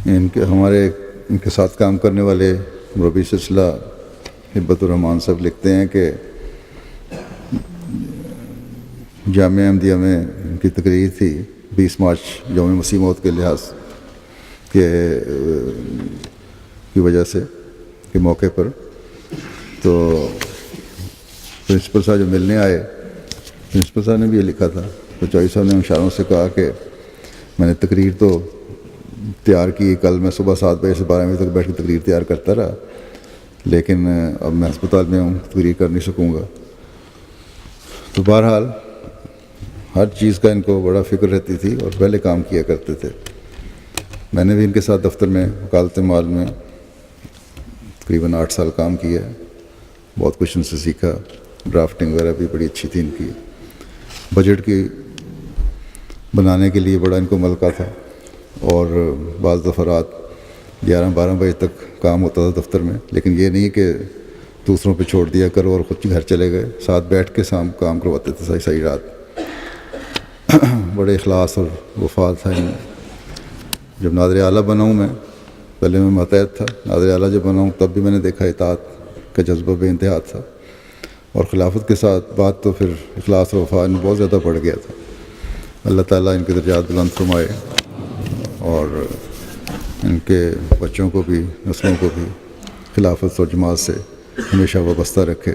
ان کے ساتھ کام کرنے والے مربی سلسلہ ہبت الرحمان صاحب لکھتے ہیں کہ جامعہ احمدیہ میں ان کی تقریر تھی 20 مارچ یوم مسیح موت کے لحاظ کی وجہ سے کے موقع پر. تو پرنسپل صاحب جو ملنے آئے، پرنسپل صاحب نے بھی یہ لکھا تھا. تو چوہدری صاحب نے اشاروں سے کہا کہ میں نے تقریر تو تیار کی، کل میں صبح 7 بجے سے 12 بجے تک بیٹھ کے تقریر تیار کرتا رہا، لیکن اب میں ہسپتال میں ہوں، تقریر کر نہیں سکوں گا. تو بہرحال ہر چیز کا ان کو بڑا فکر رہتی تھی اور پہلے کام کیا کرتے تھے. میں نے بھی ان کے ساتھ دفتر میں وکالت مال میں تقریباً 8 سال کام کیا ہے. بہت کچھ ان سے سیکھا. ڈرافٹنگ وغیرہ بھی بڑی اچھی تھی ان کی. بجٹ کی بنانے کے لیے بڑا ان کو ملکہ تھا، اور بعض دفعہ رات 11-12 بجے تک کام ہوتا تھا دفتر میں. لیکن یہ نہیں کہ دوسروں پہ چھوڑ دیا کرو اور خود گھر چلے گئے، ساتھ بیٹھ کے کام کرواتے تھے صحیح رات. بڑے اخلاص اور وفا تھا ان میں. جب ناظر اعلیٰ بنا ہوں، میں پہلے میں ماتحت تھا، ناظر اعلیٰ جب بنا ہوں تب بھی میں نے دیکھا اطاعت کا جذبہ بے انتہا تھا، اور خلافت کے ساتھ بات تو پھر اخلاص اور وفا ان میں بہت زیادہ بڑھ گیا تھا. اللہ تعالیٰ ان کے درجات بلند فرمائے اور ان کے بچوں کو بھی، نسلوں کو بھی خلافت اور جماعت سے ہمیشہ وابستہ رکھے.